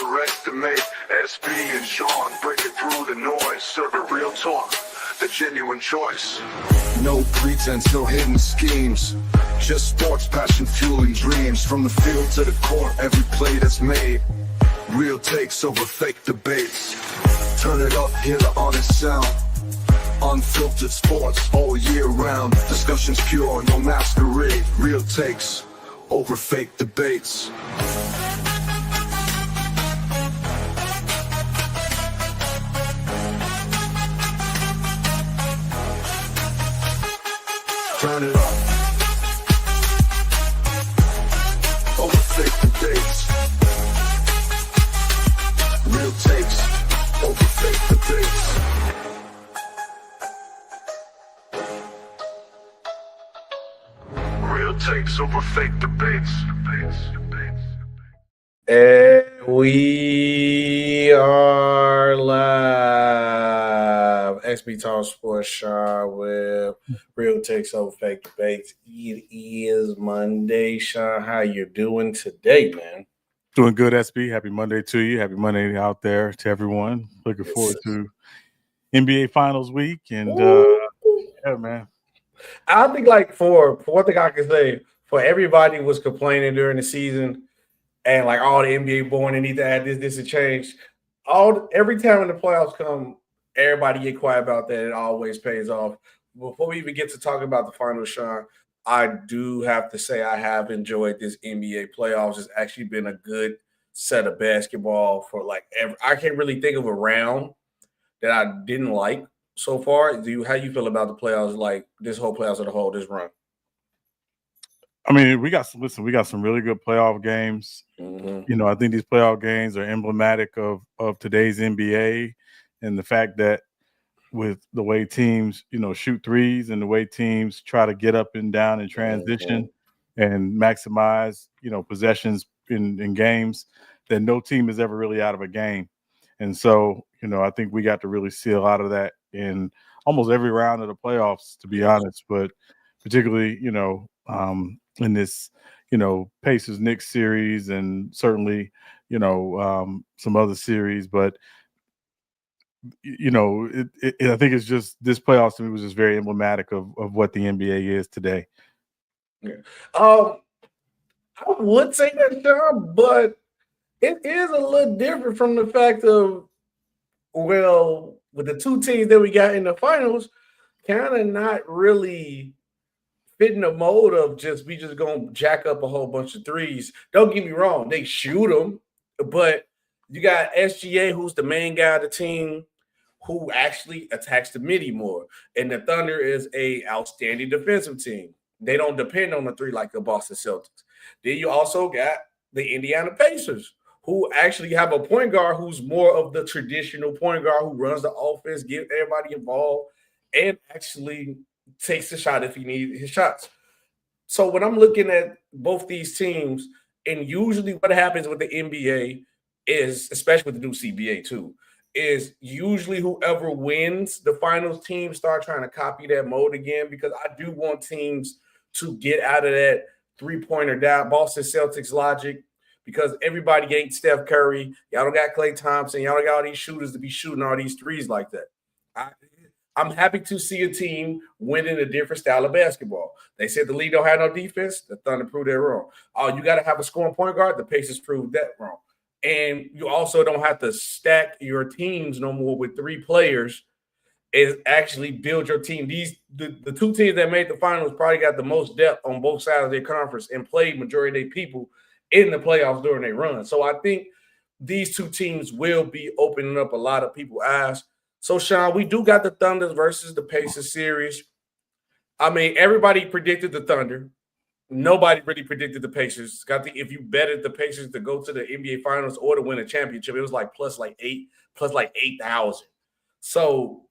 underestimate. SB and Sean breaking through the noise, serving real talk, the genuine choice. No pretense, no hidden schemes. Just sports, passion, fueling dreams. From the field to the court, every play that's made. Real takes over fake debates. Turn it up, hear the honest sound. Unfiltered sports all year round. Discussions pure, no masquerade. Real takes over fake debates. Turn it up. Over fake debates. Real takes over fake debates. Real takes over fake debates. And we are live. Sbtalksports, Sean Webb. Real takes over fake debates. It is Monday, Sean. How you doing today, man? Doing good, SB. Happy Monday to you. Happy Monday out there to everyone. Looking forward to NBA Finals week. And, yeah, man. I think, like, for one thing I can say, for everybody was complaining during the season and, like, all the NBA born and need to add this and change. Every time when the playoffs come, everybody get quiet about that. It always pays off. Before we even get to talk about the finals, Sean, I do have to say I have enjoyed this NBA playoffs. It's actually been a good set of basketball for like I can't really think of a round that I didn't like so far. How you feel about the playoffs, like this whole playoffs as a whole, this run? I mean, we got some really good playoff games. Mm-hmm. You know, I think these playoff games are emblematic of today's NBA and the fact that with the way teams, you know, shoot threes and the way teams try to get up and down in transition and maximize, you know, possessions in games, that no team is ever really out of a game. And so, you know, I think we got to really see a lot of that in almost every round of the playoffs, to be honest, but particularly, you know, in this, you know, Pacers Knicks series and certainly, you know, some other series, but you know, I think it's just this playoffs to me was just very emblematic of what the NBA is today. Yeah. I would say that, Sean, but it is a little different from the fact of, well, with the two teams that we got in the finals, kind of not really fitting the mode of we just gonna jack up a whole bunch of threes. Don't get me wrong, they shoot them, but you got SGA, who's the main guy of the team, who actually attacks the midi more. And the Thunder is a outstanding defensive team. They don't depend on the three like the Boston Celtics. Then you also got the Indiana Pacers, who actually have a point guard who's more of the traditional point guard who runs the offense, get everybody involved, and actually takes the shot if he needs his shots. So when I'm looking at both these teams, and usually what happens with the NBA is, especially with the new CBA too, is usually whoever wins the finals team start trying to copy that mode again, because I do want teams to get out of that three-pointer down Boston Celtics logic, because everybody ain't Steph Curry. Y'all don't got Klay Thompson. Y'all don't got all these shooters to be shooting all these threes like that. I'm happy to see a team winning a different style of basketball. They said the league don't have no defense. The Thunder proved that wrong. Oh, you got to have a scoring point guard. The Pacers proved that wrong. And you also don't have to stack your teams no more with three players. Is actually build your team. The two teams that made the finals probably got the most depth on both sides of their conference and played majority of their people in the playoffs during their run. So I think these two teams will be opening up a lot of people's eyes. So, Sean, we do got the Thunder versus the Pacers series. I mean, everybody predicted the Thunder. Nobody really predicted the Pacers. If you betted the Pacers to go to the NBA Finals or to win a championship, it was like plus 8,000. So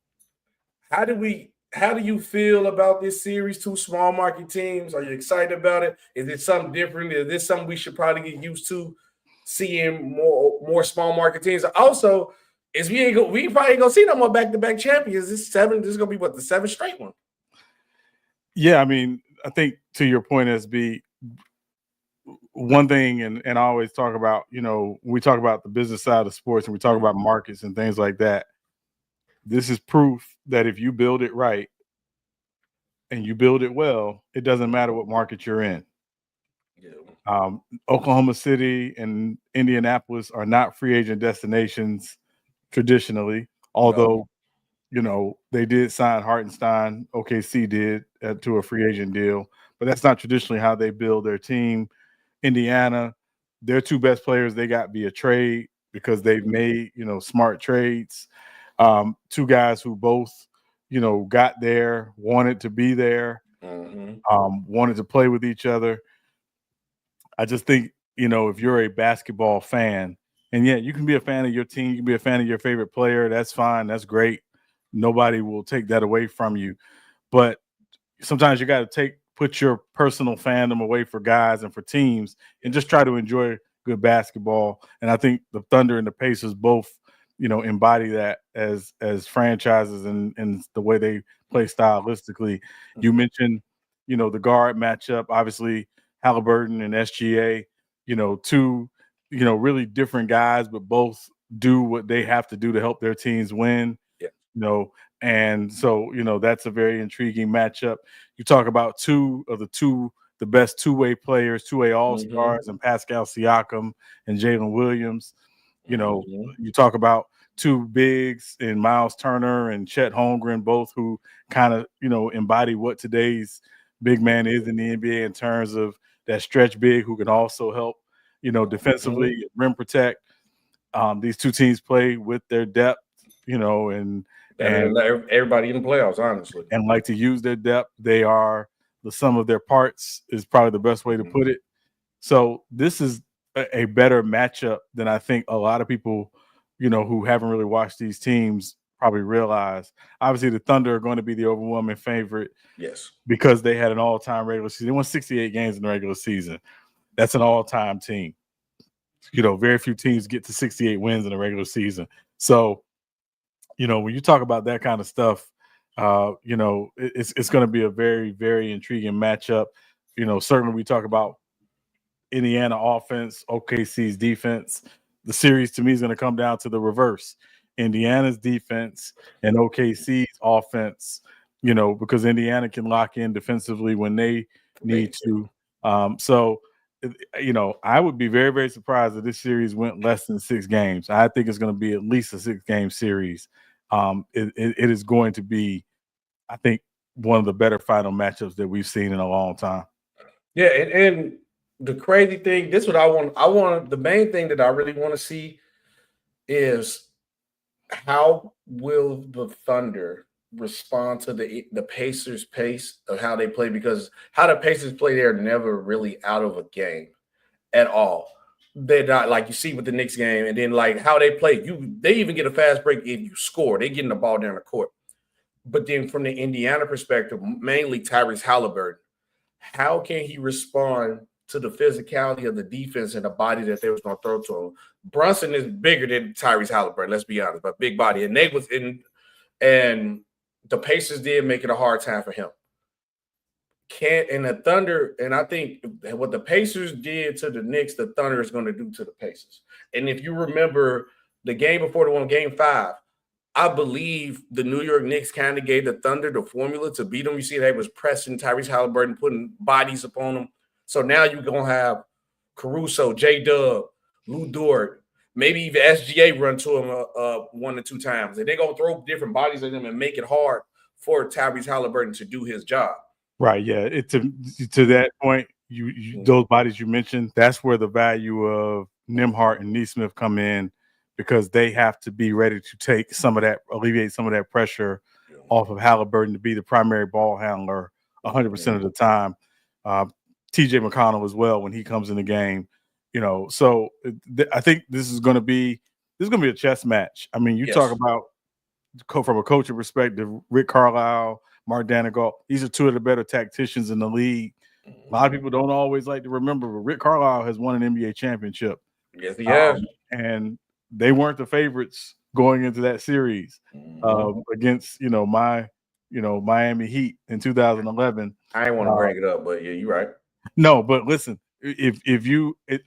how do you feel about this series? Two small market teams. Are you excited about it? Is it something different? Is this something we should probably get used to, seeing more small market teams? Also, we probably ain't gonna see no more back-to-back champions. This is gonna be the seventh straight one. Yeah, I mean, I think to your point, SB, one thing, and I always talk about, we talk about the business side of sports and we talk about markets and things like that. This is proof that if you build it right and you build it well, it doesn't matter what market you're in. Yeah. Oklahoma City and Indianapolis are not free agent destinations traditionally, although, they did sign Hartenstein, OKC did, to a free agent deal, but that's not traditionally how they build their team. Indiana, their two best players they got via trade because they've made, smart trades. Two guys who both, got there, wanted to be there, wanted to play with each other. I just think, if you're a basketball fan, and yeah, you can be a fan of your team, you can be a fan of your favorite player, that's fine, that's great. Nobody will take that away from you. But sometimes you got to put your personal fandom away for guys and for teams and just try to enjoy good basketball. And I think the Thunder and the Pacers both, embody that as franchises and the way they play stylistically. You mentioned, the guard matchup, obviously Haliburton and SGA, two, really different guys, but both do what they have to do to help their teams win. And so, that's a very intriguing matchup. You talk about the best two-way players, two-way all-stars, and Pascal Siakam and Jalen Williams. You talk about two bigs in Miles Turner and Chet Holmgren, both who kind of, embody what today's big man is in the NBA in terms of that stretch big who can also help, defensively, rim protect. These two teams play with their depth, and everybody in the playoffs, honestly, and like to use their depth. They are the sum of their parts is probably the best way to put it. So this is a better matchup than I think a lot of people, who haven't really watched these teams probably realize. Obviously, the Thunder are going to be the overwhelming favorite. Yes, because they had an all-time regular season. They won 68 games in the regular season. That's an all-time team. Very few teams get to 68 wins in the regular season. So, when you talk about that kind of stuff, it's going to be a very, very intriguing matchup. Certainly we talk about Indiana offense, OKC's defense. The series to me is going to come down to the reverse. Indiana's defense and OKC's offense, because Indiana can lock in defensively when they need to. So, I would be very, very surprised if this series went less than 6 games. I think it's going to be at least a 6-game series. It is going to be, I think, one of the better final matchups that we've seen in a long time. Yeah, and the crazy thing, this is what I want. The main thing that I really want to see is how will the Thunder respond to the Pacers' pace of how they play, because how the Pacers play, they're never really out of a game at all. They're not like you see with the Knicks game, and then like how they play. They even get a fast break if you score. They getting the ball down the court. But then from the Indiana perspective, mainly Tyrese Haliburton, how can he respond to the physicality of the defense and the body that they was going to throw to him? Brunson is bigger than Tyrese Haliburton, let's be honest, but big body. And and the Pacers did make it a hard time for him. And the Thunder, and I think what the Pacers did to the Knicks, the Thunder is going to do to the Pacers. And if you remember the game before the one, game 5, I believe the New York Knicks kind of gave the Thunder the formula to beat them. You see, they was pressing Tyrese Haliburton, putting bodies upon them. So now you're going to have Caruso, J-Dub, Lou Dort, maybe even SGA run to him 1 or 2 times. And they're going to throw different bodies at him and make it hard for Tyrese Haliburton to do his job. Right, yeah. To that point, those bodies you mentioned, that's where the value of Nembhard and Nesmith come in, because they have to be ready to take alleviate some of that pressure off of Haliburton to be the primary ball handler 100% of the time. TJ McConnell as well when he comes in the game. So I think this is going to be a chess match. I mean, you talk about from a coaching perspective, Rick Carlisle, Mark Danegal, these are two of the better tacticians in the league. A lot of people don't always like to remember, but Rick Carlisle has won an NBA championship. Yes, he has. And they weren't the favorites going into that series against, Miami Heat in 2011. I ain't want to bring it up, but yeah, you're right. No, but listen,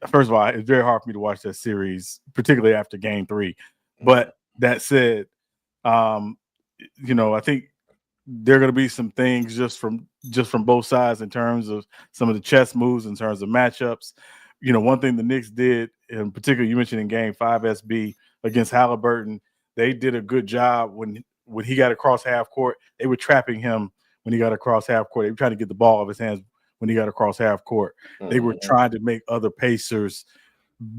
first of all, it's very hard for me to watch that series, particularly after Game 3. But that said, I think there are going to be some things just from both sides in terms of some of the chess moves, in terms of matchups. One thing the Knicks did, in particular, you mentioned in Game 5 SB against Haliburton, they did a good job when he got across half court. They were trapping him when he got across half court. They were trying to get the ball off his hands when he got across half court. They were trying to make other Pacers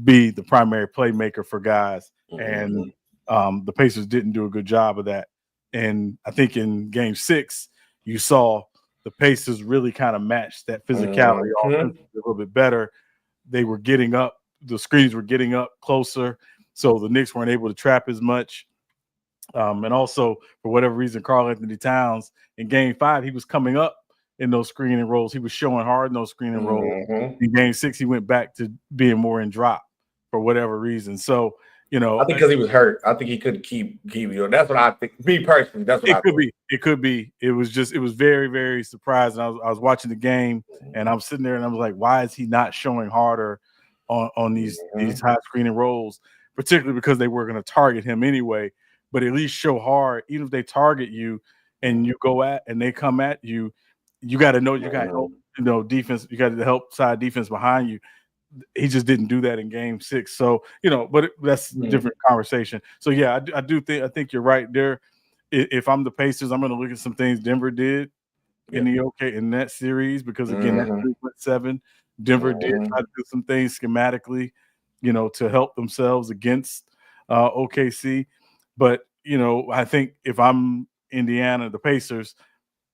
be the primary playmaker for guys, and the Pacers didn't do a good job of that. And I think in Game 6, you saw the Pacers really kind of match that physicality offensively a little bit better. They were getting up, the screens were getting up closer, so the Knicks weren't able to trap as much. And also, for whatever reason, Karl-Anthony Towns in Game 5, he was coming up in those screening rolls. He was showing hard in those screening rolls. In Game 6, he went back to being more in drop for whatever reason. So, I think because he was hurt. I think he couldn't keep. That's what I think. Me personally, that's what I think. It could be. It was very, very surprising. I was watching the game, and I'm sitting there, and I was like, why is he not showing harder on these high screening rolls, particularly because they were going to target him anyway. But at least show hard, even if they target you and you go at and they come at you, you got to know you got help, defense. You got to help side defense behind you. He just didn't do that in Game 6. So, but that's a different conversation. So, yeah, I think you're right there. If I'm the Pacers, I'm going to look at some things Denver did in that series, because, again, that's 3.7. Denver did try to do some things schematically, to help themselves against OKC. But, I think if I'm Indiana, the Pacers,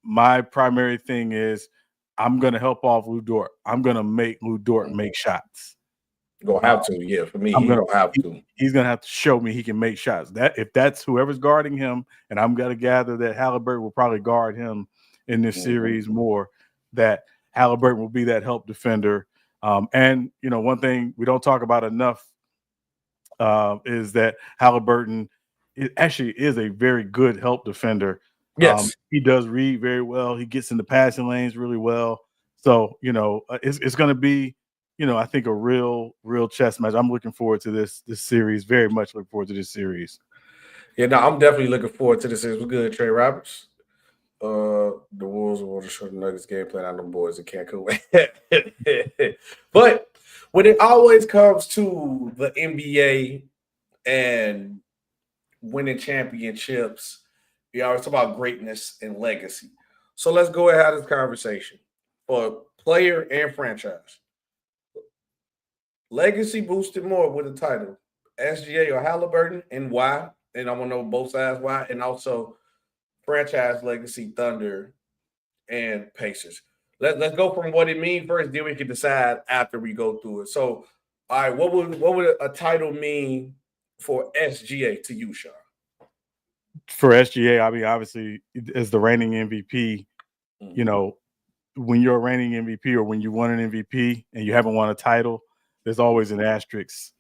my primary thing is I'm going to help off Lu Dort. I'm going to make Lu Dort make shots. Gonna have to, yeah. For me, he's going to have to. He's going to have to show me he can make shots. That if that's whoever's guarding him, and I'm going to gather that Haliburton will probably guard him in this series more, that Haliburton will be that help defender. And, one thing we don't talk about enough is that Haliburton actually is a very good help defender. Yes. He does read very well. He gets in the passing lanes really well. So, it's going to be, I think a real chess match. I'm looking forward to this series. Very much looking forward to this series. Yeah, no, I'm definitely looking forward to this series. We're good, Trey Roberts. The Wolves will show the Nuggets game plan on them boys in Cancun. But when it always comes to the NBA and winning championships, we always talk about greatness and legacy. So let's go ahead and have this conversation for player and franchise. Legacy boosted more with a title, SGA or Haliburton, and why? And I want to know both sides why, and also franchise legacy, Thunder and Pacers. Let's go from what it means first, then we can decide after we go through it. So, all right, what would a title mean for SGA to you, Sean? For SGA, I mean, obviously, as the reigning MVP, when you're a reigning MVP or when you won an MVP and you haven't won a title, there's always an asterisk,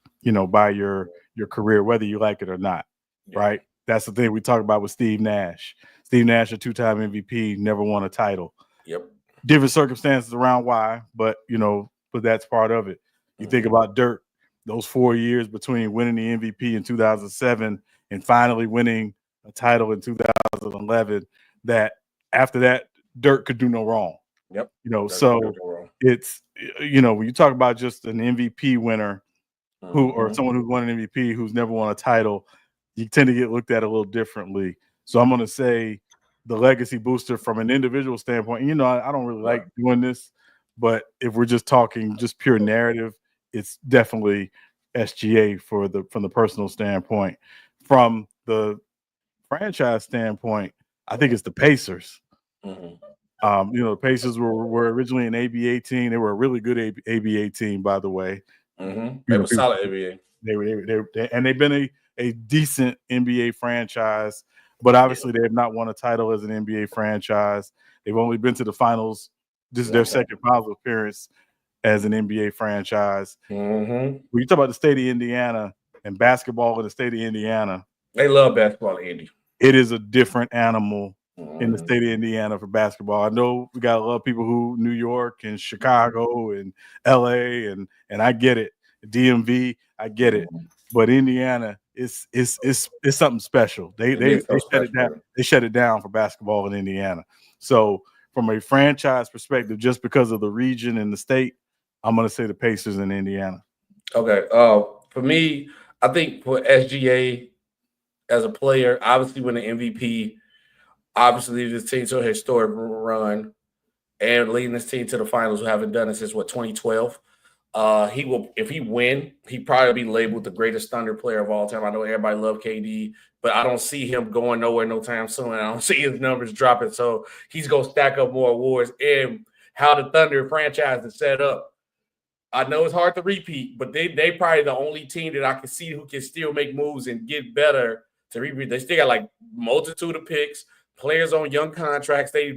by your career, whether you like it or not, right? That's the thing we talk about with Steve Nash. Steve Nash, a two-time MVP, never won a title. Yep. Different circumstances around why, but that's part of it. You think about Dirk, those 4 years between winning the MVP in 2007 and finally winning a title in 2011, that after that, Dirk could do no wrong. Yep. So it's, when you talk about just an MVP winner or someone who's won an MVP who's never won a title, you tend to get looked at a little differently. So I'm going to say the legacy booster from an individual standpoint. I don't really like doing this, but if we're just talking just pure narrative, it's definitely SGA from the personal standpoint. From the franchise standpoint, I think it's the Pacers. The Pacers were originally an ABA team. They were a really good ABA team, by the way. They were solid ABA. They've been a decent NBA franchise, but obviously they have not won a title as an NBA franchise. They've only been to the finals. This is their second finals appearance as an NBA franchise. When you talk about the state of Indiana and basketball in the state of Indiana, they love basketball in Indy. It is a different animal in the state of Indiana for basketball. I know we got a lot of people who New York and Chicago and LA and I get it. DMV, I get it. But Indiana is something special. They shut it down. They shut it down for basketball in Indiana. So from a franchise perspective, just because of the region and the state, I'm going to say the Pacers in Indiana. Okay. For me, I think for SGA as a player, obviously winning MVP, obviously this team to a historic run and leading this team to the finals who haven't done it since 2012. He will, if he win, he probably be labeled the greatest Thunder player of all time. I know everybody love KD, but I don't see him going nowhere no time soon. I don't see his numbers dropping. So he's gonna stack up more awards. And how the Thunder franchise is set up, I know it's hard to repeat, but they probably the only team that I can see who can still make moves and get better to repeat. They still got like multitude of picks, players on young contracts. They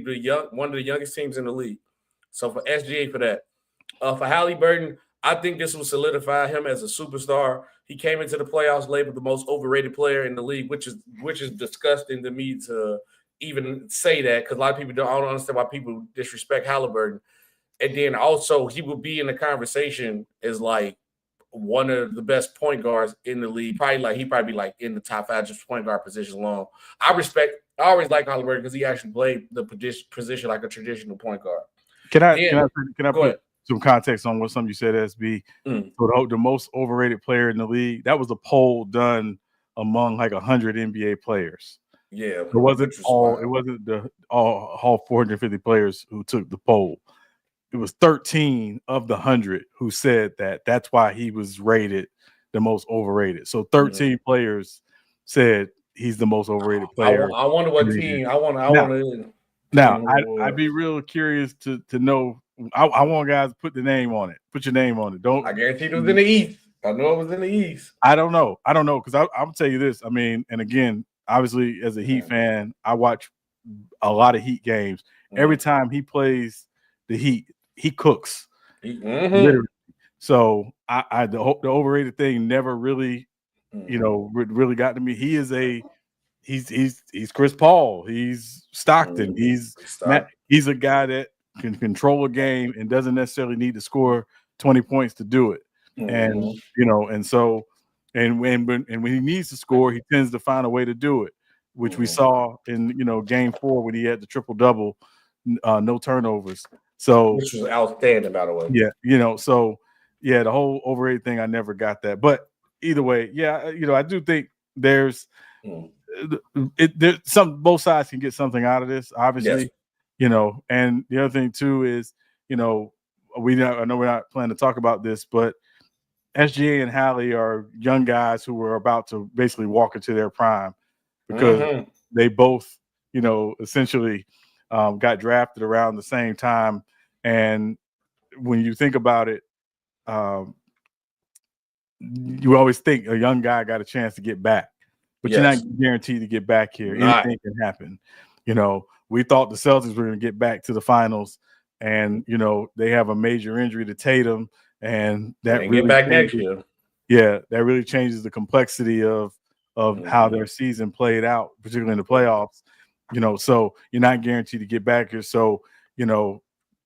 one of the youngest teams in the league. So for SGA for that. For Haliburton, I think this will solidify him as a superstar. He came into the playoffs labeled the most overrated player in the league, which is disgusting to me to even say that, because a lot of people I don't understand why people disrespect Haliburton. And then also he will be in the conversation as like one of the best point guards in the league. He probably be like in the top 5 just point guard position alone. I always like Haliburton because he actually played the position like a traditional point guard. Can I put some context on what something you said, SB? So the most overrated player in the league, that was a poll done among like 100 NBA players. Yeah, it wasn't all 450 players who took the poll. It was 13 of the 100 who said that's why he was rated the most overrated. So 13 players said he's the most overrated player. I wonder what team. Now, I'd be real curious to know. I want guys to put the name on it. Put your name on it. I guarantee it was in the East. I know it was in the East. I don't know because I'll tell you this. I mean, and again, obviously, as a Heat fan, I watch a lot of Heat games. Every time he plays the Heat, he cooks. Literally. So the overrated thing never really, really got to me. He's Chris Paul. He's Stockton. He's a guy that can control a game and doesn't necessarily need to score 20 points to do it. And and when he needs to score, he tends to find a way to do it, which we saw in game 4 when he had the triple-double, no turnovers. So which was outstanding, by the way. Yeah, the whole overrated thing, I never got that. But either way, I do think there's both sides can get something out of this, obviously. Yes. And the other thing too is, I know we're not planning to talk about this, but SGA and Hallie are young guys who are about to basically walk into their prime because they both, essentially got drafted around the same time. And when you think about it, you always think a young guy got a chance to get back, but you're not guaranteed to get back here. Anything can happen. We thought the Celtics were going to get back to the finals, and they have a major injury to Tatum, and that really get back next year. Yeah, that really changes the complexity of how their season played out, particularly in the playoffs. So you're not guaranteed to get back here. So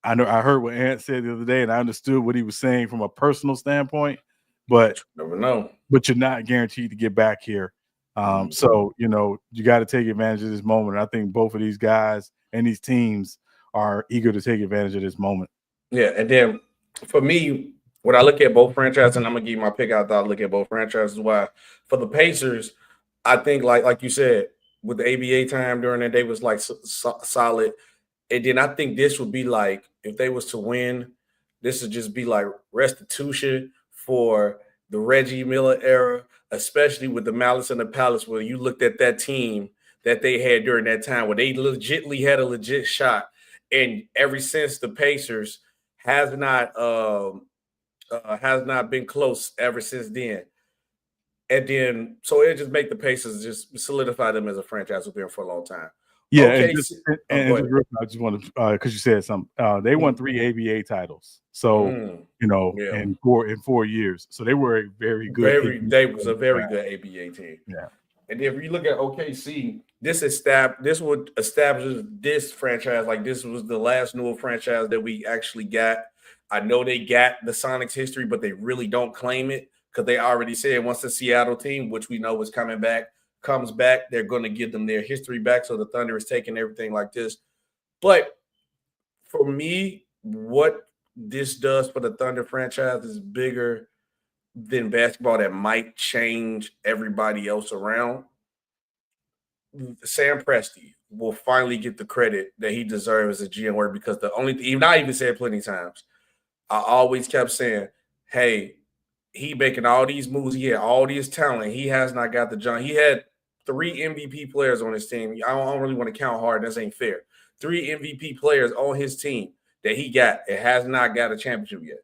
I heard what Ant said the other day, and I understood what he was saying from a personal standpoint, but never know. But you're not guaranteed to get back here. So you got to take advantage of this moment. I think both of these guys and these teams are eager to take advantage of this moment. Yeah, and then for me, when I look at both franchises, and I'm gonna give you my pick out, I look at both franchises. Why? For the Pacers, I think like you said, with the ABA time during that day was like solid. And then I think this would be like, if they was to win, this would just be like restitution for the Reggie Miller era, especially with the Malice in the Palace, where you looked at that team that they had during that time where they legitimately had a legit shot. And ever since, the Pacers has not been close ever since then. And then, so it just make the Pacers just solidify them as a franchise who've been for a long time. Yeah, okay, I just want to because you said something. They won 3 ABA titles, so in 4 years. So they were a very good. They was a very good ABA team. Yeah, And if you look at OKC, this would establish this franchise. Like this was the last new franchise that we actually got. I know they got the Sonics history, but they really don't claim it because they already said once the Seattle team, which we know is coming back, comes back, they're going to give them their history back. So the Thunder is taking everything like this. But for me, what this does for the Thunder franchise is bigger than basketball that might change everybody else around. Sam Presti will finally get the credit that he deserves as a GM work because the only thing, I even said plenty of times, I always kept saying, hey, he making all these moves. He had all this talent. He has not got the job. He had 3 MVP players on his team. I don't really want to count hard. This ain't fair. 3 MVP players on his team that he got. It has not got a championship yet.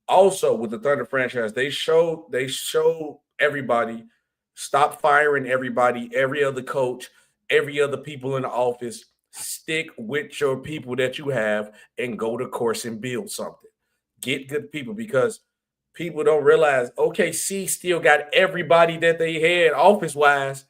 Also, with the Thunder franchise, they showed everybody, stop firing everybody, every other coach, every other people in the office. Stick with your people that you have and go to course and build something. Get good people because people don't realize OKC still got everybody that they had office-wise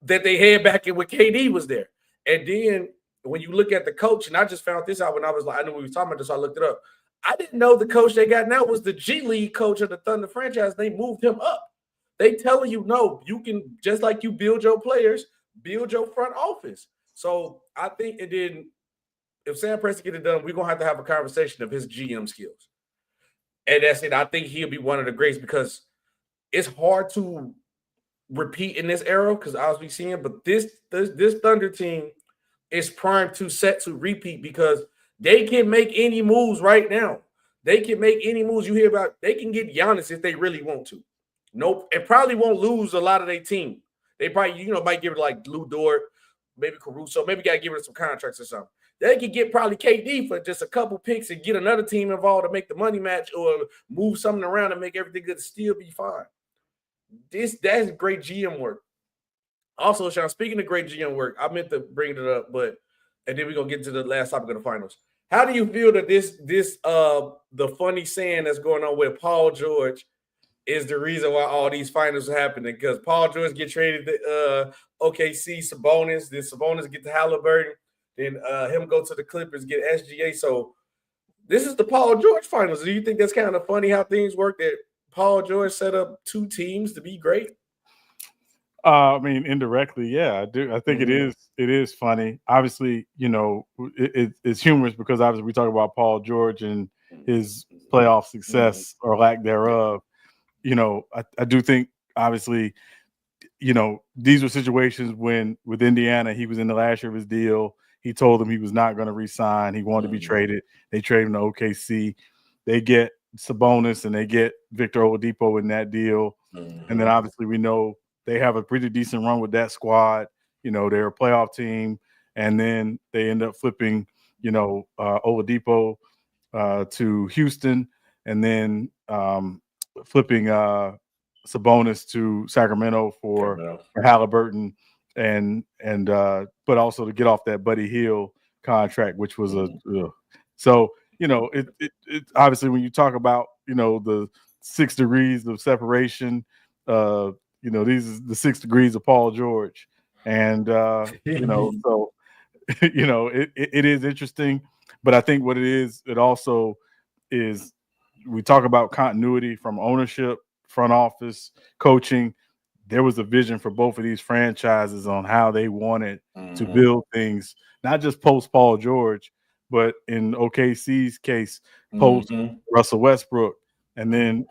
that they had back in when KD was there. And then when you look at the coach, and I just found this out when I knew we were talking about this, so I looked it up. I didn't know the coach they got now was the G League coach of the Thunder franchise. They moved him up. They telling you, no, you can, just like you build your players, build your front office. So I think if Sam Presti get it done, we're going to have a conversation of his GM skills. And that's it. I think he'll be one of the greats because it's hard to repeat in this era because I was seeing, but this Thunder team is primed to set to repeat because they can make any moves right now. They can make any moves you hear about. They can get Giannis if they really want to. Nope. And probably won't lose a lot of their team. They probably, might give it like Lou Dort, maybe Caruso, maybe got to give it some contracts or something. They could get probably KD for just a couple picks and get another team involved to make the money match or move something around and make everything good, still be fine. That's great GM work. Also, Sean, speaking of great GM work, I meant to bring it up, and then we're gonna get to the last topic of the finals. How do you feel that the funny saying that's going on with Paul George is the reason why all these finals are happening? Because Paul George get traded to OKC, Sabonis, then Sabonis get to Haliburton, then him go to the Clippers, get SGA. So this is the Paul George finals. Do you think that's kind of funny how things work, that Paul George set up 2 teams to be great? I mean, indirectly, yeah, I do. I think it is funny. Obviously, it's humorous because obviously we talk about Paul George and his playoff success or lack thereof. I do think obviously, these were situations when with Indiana, he was in the last year of his deal. He told them he was not going to re-sign. He wanted to be traded. They traded him to OKC. They get Sabonis and they get Victor Oladipo in that deal. And then obviously we know they have a pretty decent run with that squad. They're a playoff team. And then they end up flipping, Oladipo to Houston and then flipping Sabonis to Sacramento for Haliburton but also to get off that Buddy Hield contract, which was so it obviously when you talk about the 6 degrees of separation, these is the 6 degrees of Paul George, and so it is interesting, but I think what it also is we talk about continuity from ownership, front office, coaching. There was a vision for both of these franchises on how they wanted to build things, not just post Paul George, but in OKC's case, post Russell Westbrook. And then,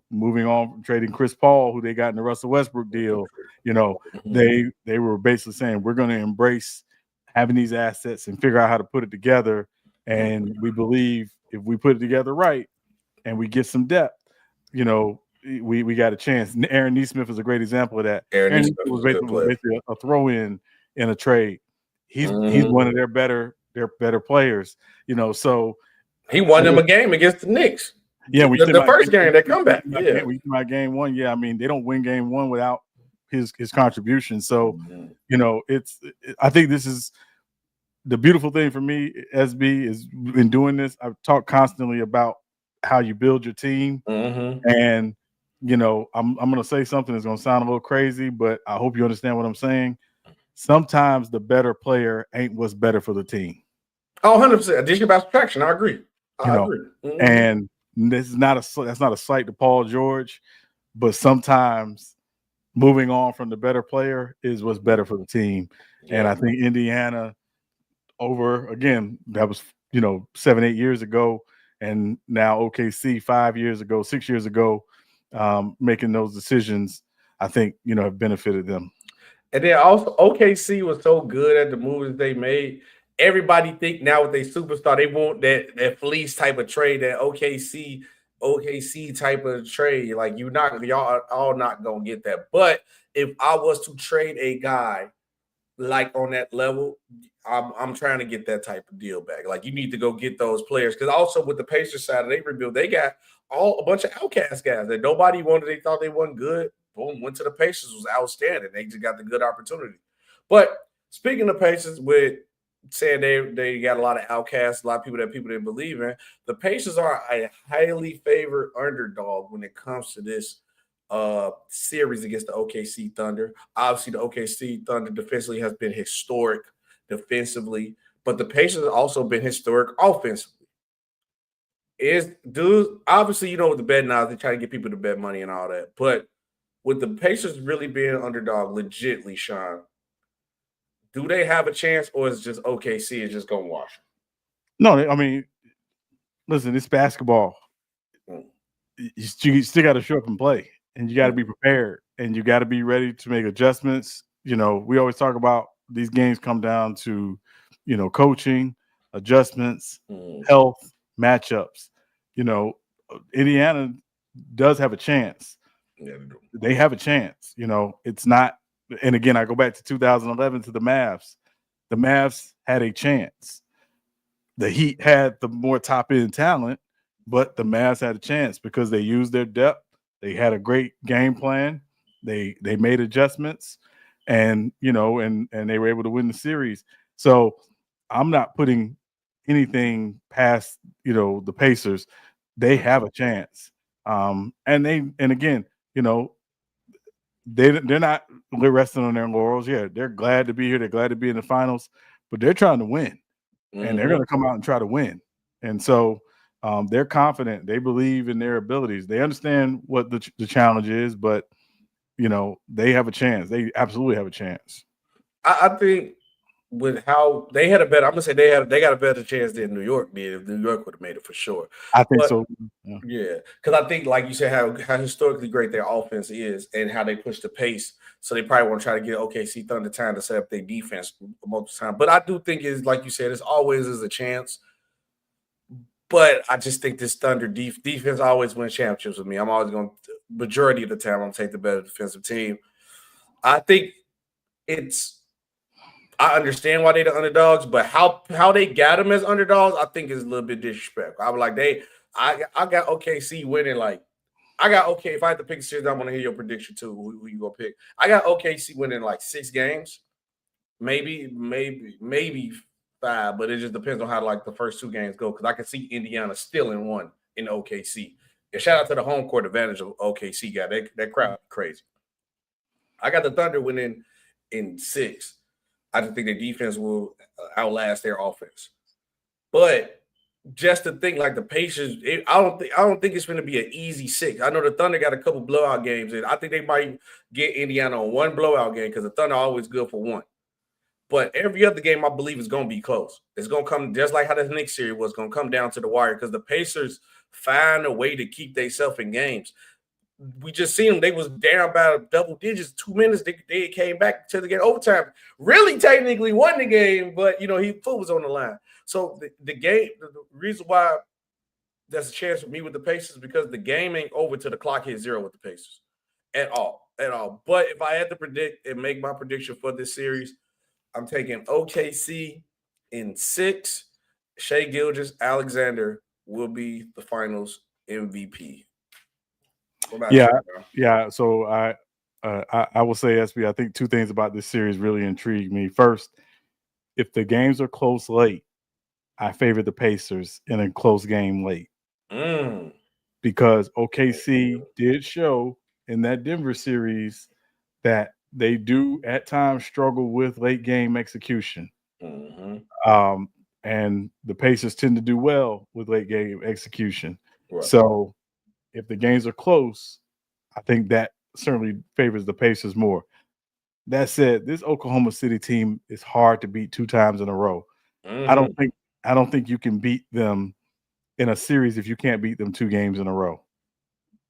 moving on from trading Chris Paul, who they got in the Russell Westbrook deal, they were basically saying, we're going to embrace having these assets and figure out how to put it together. And we believe if we put it together right and we get some depth, we got a chance. Aaron Nesmith is a great example of that. Aaron Nesmith was basically a throw-in in a trade. He's one of their better players, so he won them a game against the Knicks. Yeah, the first game, that comeback. Yeah, we about game 1. Yeah, I mean, they don't win game 1 without his contribution. So, I think this is the beautiful thing for me, SB, is in doing this. I've talked constantly about how you build your team, and I'm going to say something that's going to sound a little crazy, but I hope you understand what I'm saying. Sometimes the better player ain't what's better for the team. Oh, 100%. Addition by subtraction. I agree. I agree. Mm-hmm. And that's not a slight to Paul George, but sometimes moving on from the better player is what's better for the team. Yeah. And I think Indiana that was 7-8 years ago, and now OKC 5 years ago, 6 years ago, making those decisions, I think have benefited them. And then also OKC was so good at the moves they made. Everybody think now with their superstar, they want that fleece type of trade, that OKC type of trade. Like y'all all not gonna get that. But if I was to trade a guy like on that level, I'm trying to get that type of deal back. Like, you need to go get those players, because also with the Pacers side of they rebuild, they got a bunch of outcast guys that nobody wanted. They thought they weren't good. Boom, went to the Pacers, was outstanding. They just got the good opportunity. But speaking of Pacers, with saying they got a lot of outcasts, a lot of people that people didn't believe in, the Pacers are a highly favored underdog when it comes to this series against the OKC Thunder. Obviously, the OKC Thunder defensively has been historic defensively, but the Pacers have also been historic offensively. Obviously, with the bet now, they try to get people to bet money and all that, but with the Pacers really being an underdog, legitly, Sean, do they have a chance, or is just OKC is just going to wash them? No, I mean, listen, it's basketball. You still got to show up and play, and you got to be prepared, and you got to be ready to make adjustments. We always talk about these games come down to, coaching, adjustments, health, matchups. Indiana does have a chance. Yeah, they have a chance. It's not. And again, I go back to 2011 to the Mavs. The Mavs had a chance. The Heat had the more top-end talent, but the Mavs had a chance because they used their depth. They had a great game plan. They made adjustments, and and they were able to win the series. So I'm not putting anything past the Pacers. They have a chance. And again, they're not resting on their laurels. Yeah, they're glad to be here. They're glad to be in the finals, but they're trying to win, and they're going to come out and try to win. And so they're confident. They believe in their abilities. They understand what the challenge is, but they have a chance. They absolutely have a chance. I think with how they had a better, I'm gonna say they got a better chance than New York did. If New York would have made it for sure. I think so. Yeah, because I think, like you said, how historically great their offense is and how they push the pace. So they probably want to try to get OKC Thunder time to set up their defense multiple times. But I do think is, like you said, it's always is a chance. But I just think this Thunder defense always wins championships with me. I'm always going to, majority of the time, I'm going to take the better defensive team. I think I understand why they're the underdogs, but how they got them as underdogs, I think is a little bit disrespectful. I was like, I got OKC winning. Like, if I had to pick a series, I want to hear your prediction too. Who you gonna pick? I got OKC winning like 6 games, maybe 5, but it just depends on how like the first 2 games go. Because I can see Indiana still in one in OKC. And shout out to the home court advantage of OKC guy. That crowd crazy. I got the Thunder winning in 6. I just think their defense will outlast their offense. But just to think, like the Pacers, I don't think it's going to be an easy 6. I know the Thunder got a couple blowout games, and I think they might get Indiana on one blowout game because the Thunder are always good for one. But every other game, I believe, is going to be close. It's going to come just like how the Knicks series was going to come down to the wire because the Pacers find a way to keep themselves in games. We just seen them. They was down by double digits, 2 minutes. They came back to the game overtime. Really, technically won the game, but foot was on the line. So the game, the reason why there's a chance for me with the Pacers because the game ain't over till the clock hits 0 with the Pacers at all. But if I had to predict and make my prediction for this series, I'm taking OKC in 6. Shai Gilgeous-Alexander will be the finals MVP. Yeah. So I will say, SB, I think 2 things about this series really intrigue me. First, if the games are close late, I favor the Pacers in a close game late. because OKC did show in that Denver series that they do at times struggle with late game execution. And the Pacers tend to do well with late game execution. Right. So if the games are close, I think that certainly favors the Pacers more. That said, this Oklahoma City team is hard to beat 2 times in a row. I don't think you can beat them in a series if you can't beat them 2 games in a row.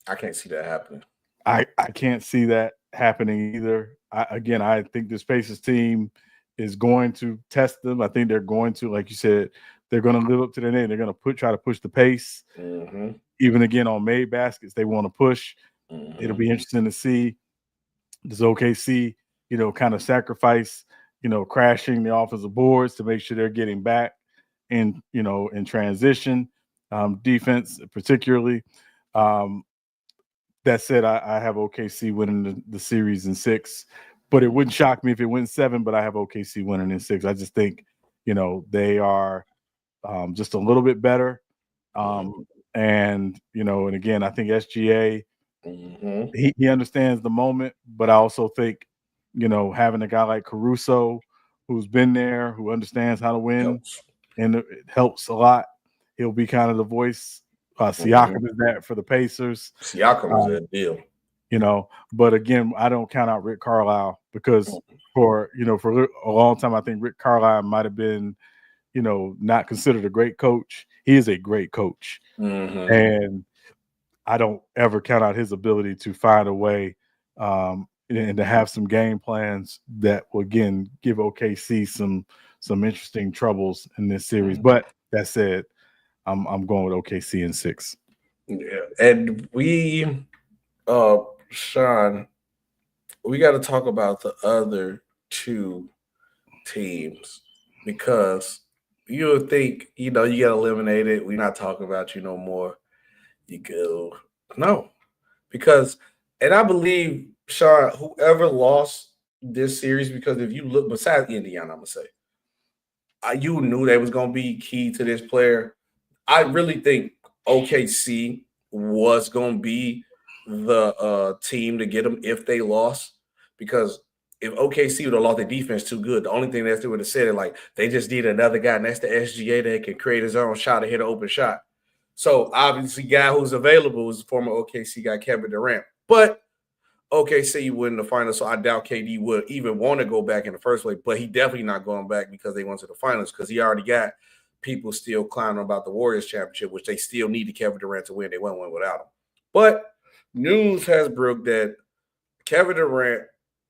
I can't see that happening. I can't see that happening either. I think this Pacers team is going to test them. I think they're going to, like you said, they're going to live up to their name. They're going to try to push the pace. Even again on made baskets, they want to push. It'll be interesting to see, does OKC, kind of sacrifice, crashing the offensive boards to make sure they're getting back in transition, defense particularly. That said, I have OKC winning the series in 6, but it wouldn't shock me if it went 7, but I have OKC winning in 6. I just think, they are just a little bit better. And again, I think SGA, he understands the moment, but I also think, having a guy like Caruso who's been there, who understands how to win, and it helps a lot. He'll be kind of the voice. Siakam is that for the Pacers. Siakam is a deal. But again, I don't count out Rick Carlisle because for a long time, I think Rick Carlisle might have been, not considered a great coach. He is a great coach. And I don't ever count out his ability to find a way and to have some game plans that will, again, give OKC some interesting troubles in this series. But that said, I'm going with OKC in 6. Yeah, and we, Sean, we got to talk about the other 2 teams because you would think, you get eliminated. We're not talking about you no more. You go, no, because, and I believe, Sean, whoever lost this series, because if you look, besides Indiana, I'm going to say, you knew they was going to be key to this player. I really think OKC was going to be the team to get them if they lost, because if OKC would have lost, their defense too good. The only thing that they would have said is like they just need another guy next to SGA that can create his own shot and hit an open shot. So obviously, guy who's available is the former OKC guy Kevin Durant, but OKC win the finals, so I doubt KD would even want to go back in the first place. But he definitely not going back because they went to the finals, because he already got people still clowning about the Warriors championship, which they still needed Kevin Durant to win. They won't win without him. But news has broke that Kevin Durant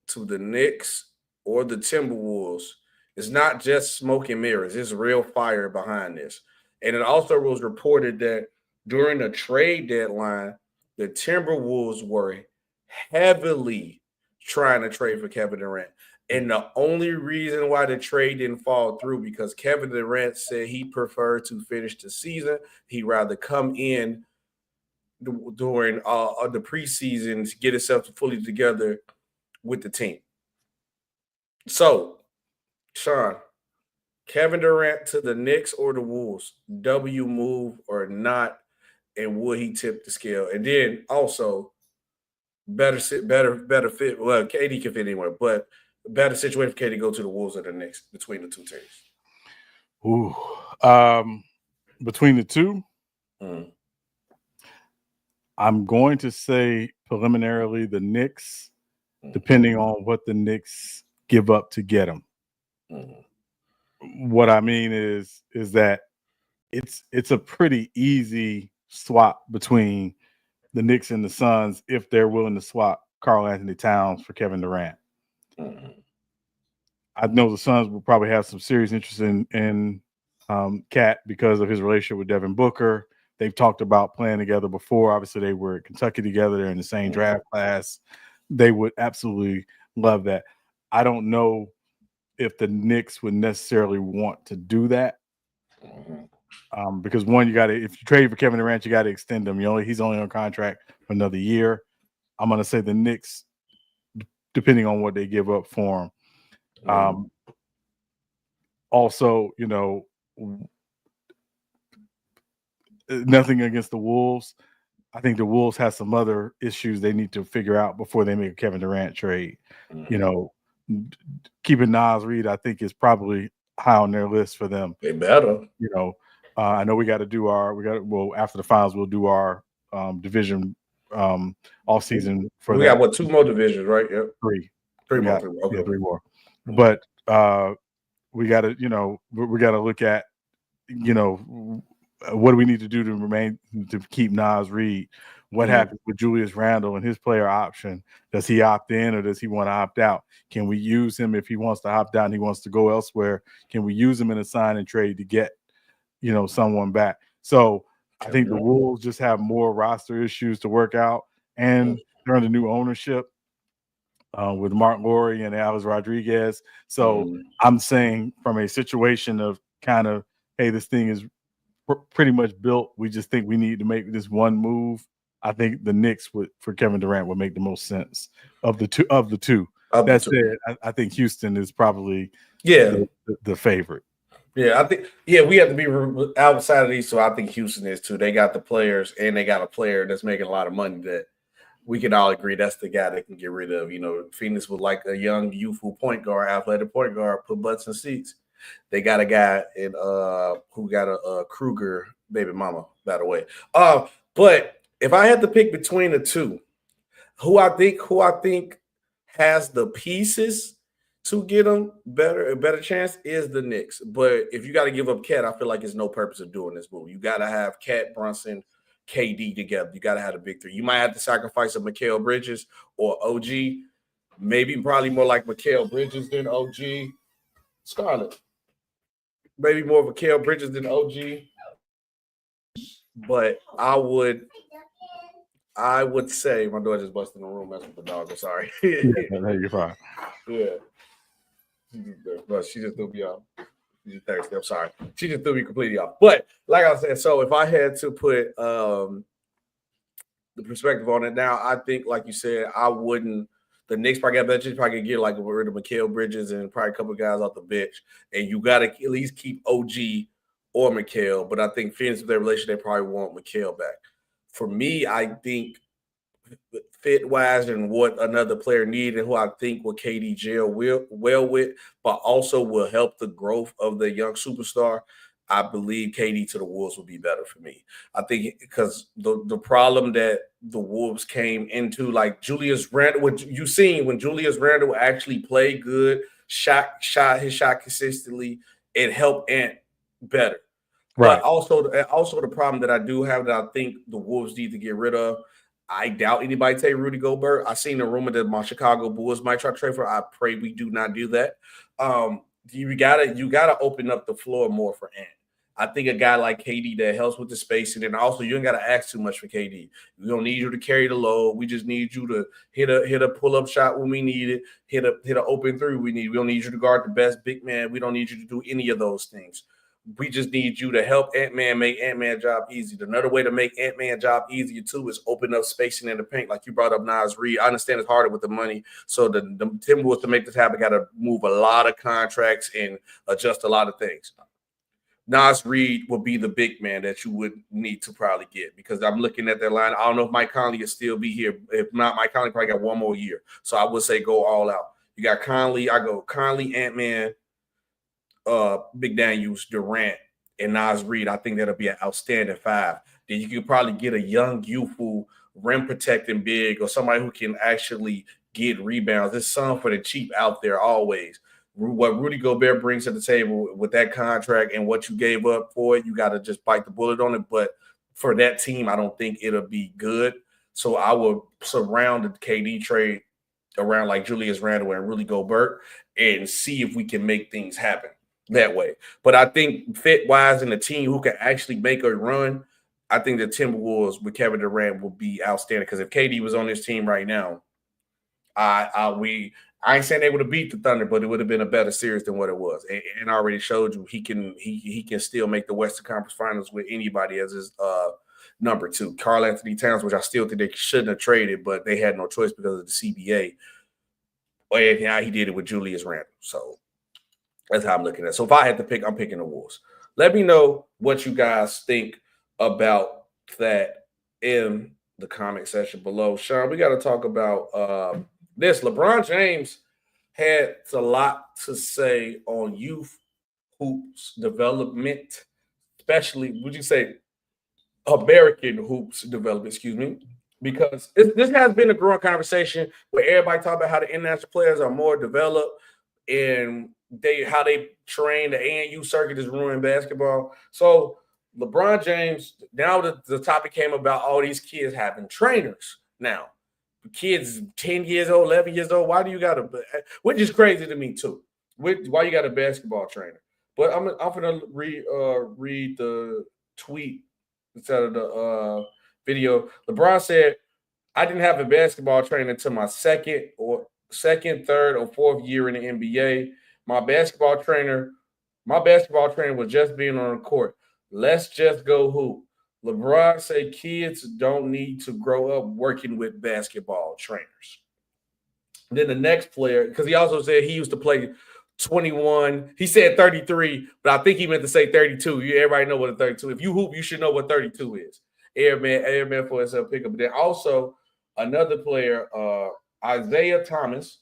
to the Knicks or the Timberwolves is not just smoke and mirrors. There's real fire behind this. And it also was reported that during the trade deadline, the Timberwolves were heavily trying to trade for Kevin Durant. And the only reason why the trade didn't fall through because Kevin Durant said he preferred to finish the season. He'd rather come in during the preseason to get himself fully together with the team. So, Sean, Kevin Durant to the Knicks or the Wolves, W move or not, and would he tip the scale? And then also, better fit. Well, KD can fit anywhere, but better situation for KD to go to the Wolves or the Knicks between the 2 teams. Ooh, between the 2, I'm going to say preliminarily the Knicks, depending on what the Knicks give up to get him. What I mean is that it's a pretty easy swap between the Knicks and the Suns if they're willing to swap Karl-Anthony Towns for Kevin Durant. I know the Suns will probably have some serious interest in Cat because of his relationship with Devin Booker. They've talked about playing together before. Obviously, they were at Kentucky together. They're in the same draft class. They would absolutely love that. I don't know if the Knicks would necessarily want to do that. Because one, if you trade for Kevin Durant, you got to extend him. He's only on contract for another year. I'm going to say the Knicks, depending on what they give up for him. Also, nothing against the Wolves. I think the Wolves have some other issues they need to figure out before they make a Kevin Durant trade. You know, keeping Nas Reed, I think, is probably high on their list for them. They better. You know, I know we got to do after the finals, we'll do our division off season for we that. got what, 2 more divisions, right? Yep. Three more. Okay. Yeah, 3 more. But we got to, we got to look at, what do we need to do to keep Nas Reed? What happens with Julius Randle and his player option? Does he opt in or does he want to opt out? Can we use him if he wants to opt out and he wants to go elsewhere? Can we use him in a sign and trade to get, someone back? So I think the Wolves just have more roster issues to work out, and they're under new ownership with Mark Lowry and Alex Rodriguez. So I'm saying from a situation of kind of, hey, this thing is pretty much built. We just think we need to make this one move. I think the Knicks for Kevin Durant would make the most sense of the two. That said, I think Houston is probably the favorite. Yeah, I think we have to be outside of these, so I think Houston is too. They got the players, and they got a player that's making a lot of money that we can all agree that's the guy they can get rid of. Phoenix would like a young, youthful point guard, athletic point guard, put butts in seats. They got a guy in who got a Kruger baby mama, by the way. But if I had to pick between the two, who I think has the pieces to get them a better chance is the Knicks. But if you got to give up Cat, I feel like there's no purpose of doing this move. You got to have Cat, Brunson, KD together. You got to have the big three. You might have to sacrifice a Mikal Bridges or OG. Probably more like Mikal Bridges than OG. Scarlett. Maybe more of Mikal Bridges than OG. But I would say my daughter just busted in the room messing with the dog. I'm sorry. No, you're fine. Yeah. She just threw me off. She's thirsty. I'm sorry. She just threw me completely off. But like I said, so if I had to put the perspective on it now, I think, like you said, I wouldn't. The Knicks probably got better. Probably could get like rid of Mikal Bridges and probably a couple of guys off the bench. And you got to at least keep OG or Mikal. But I think Phoenix, with their relation, they probably want Mikal back. For me, I think fit-wise and what another player needs and who I think will KD gel well with, but also will help the growth of the young superstar, I believe KD to the Wolves will be better for me. I think because the problem that the Wolves came into, like Julius Randle, what you seen when Julius Randle actually played good, shot his shot consistently, it helped Ant better. Right. But also the problem that I do have that I think the Wolves need to get rid of, I doubt anybody take Rudy Gobert. I seen a rumor that my Chicago Bulls might try to trade for. I pray we do not do that. You gotta open up the floor more for Ant. I think a guy like KD that helps with the spacing, and also you ain't gotta ask too much for KD. We don't need you to carry the load. We just need you to hit a pull up shot when we need it. Hit an open three we need. We don't need you to guard the best big man. We don't need you to do any of those things. We just need you to help Ant-Man make Ant-Man job easy. Another way to make Ant-Man job easier, too, is open up spacing in the paint. Like you brought up Nas Reed. I understand it's harder with the money. So the Timberwolves, to make this happen, got to move a lot of contracts and adjust a lot of things. Nas Reed will be the big man that you would need to probably get, because I'm looking at their line. I don't know if Mike Conley will still be here. If not, Mike Conley probably got one more year. So I would say go all out. You got Conley. I go Conley, Ant-Man, Big Daniels, Durant, and Nas Reed. I think that'll be an outstanding 5. Then you could probably get a young, youthful, rim protecting big, or somebody who can actually get rebounds. There's some for the cheap out there always. What Rudy Gobert brings to the table with that contract and what you gave up for it, you got to just bite the bullet on it. But for that team, I don't think it'll be good. So I will surround the KD trade around like Julius Randle and Rudy Gobert and see if we can make things happen that way. But I think fit-wise and a team who can actually make a run, I think the Timberwolves with Kevin Durant will be outstanding, because if KD was on this team right now, I ain't saying they would have beat the Thunder, but it would have been a better series than what it was. And I already showed you he can still make the Western Conference Finals with anybody as his number 2. Karl Anthony Towns, which I still think they shouldn't have traded, but they had no choice because of the CBA. And how he did it with Julius Randle. So that's how I'm looking at it. So if I had to pick, I'm picking the Wolves. Let me know what you guys think about that. And the comment section below. Sean, we got to talk about this. LeBron James had a lot to say on youth hoops development, especially, would you say, American hoops development, excuse me, because this has been a growing conversation where everybody talk about how the international players are more developed and how they train. The ANU circuit is ruining basketball. So LeBron James, now the topic came about all these kids having trainers now. Kids 10 years old, 11 years old, why do you got which is crazy to me too. Why you got a basketball trainer? But I'm going to read the tweet instead of the video. LeBron said, I didn't have a basketball trainer until my second, third, or fourth year in the NBA. My basketball trainer was just being on the court. Let's just go hoop. LeBron said kids don't need to grow up working with basketball trainers. Then the next player, because he also said he used to play 21. He said 33, but I think he meant to say 32. Everybody know what a 32. If you hoop, you should know what 32 is. Airman for himself pickup. But then also another player, Isaiah Thomas,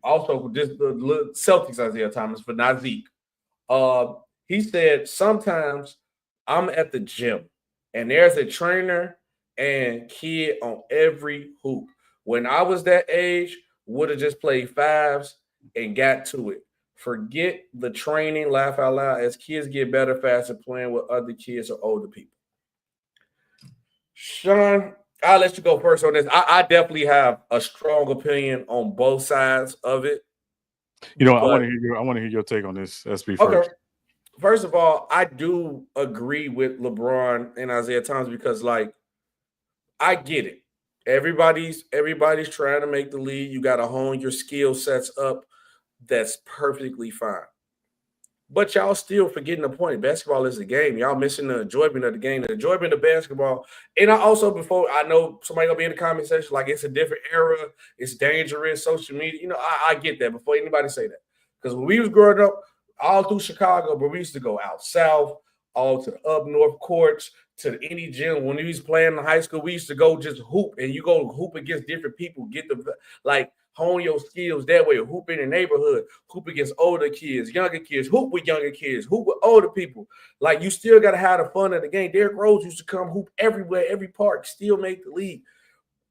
also just the Celtics Isaiah Thomas, but not Zeke. He said, sometimes I'm at the gym and there's a trainer and kid on every hoop. When I was that age, would have just played fives and got to it. Forget the training, laugh out loud, as kids get better faster playing with other kids or older people. Sean, I'll let you go first on this. I definitely have a strong opinion on both sides of it. I want to hear your take on this, SB, first. Okay. First of all, I do agree with LeBron and Isaiah Thomas because, I get it. Everybody's trying to make the league. You got to hone your skill sets up. That's perfectly fine. But y'all still forgetting the point. Basketball is the game. Y'all missing the enjoyment of the game, the enjoyment of basketball. And I also, before I know somebody gonna be in the comment section, it's a different era. It's dangerous, social media. I get that before anybody say that. Because when we was growing up, all through Chicago, but we used to go out south, all to the up north courts, to any gym. When we was playing in high school, we used to go just hoop, and you go hoop against different people, get hone your skills that way. Hoop in the neighborhood, hoop against older kids, younger kids, hoop with younger kids, hoop with older people. You still got to have the fun of the game. Derrick Rose used to come hoop everywhere, every park, still make the league.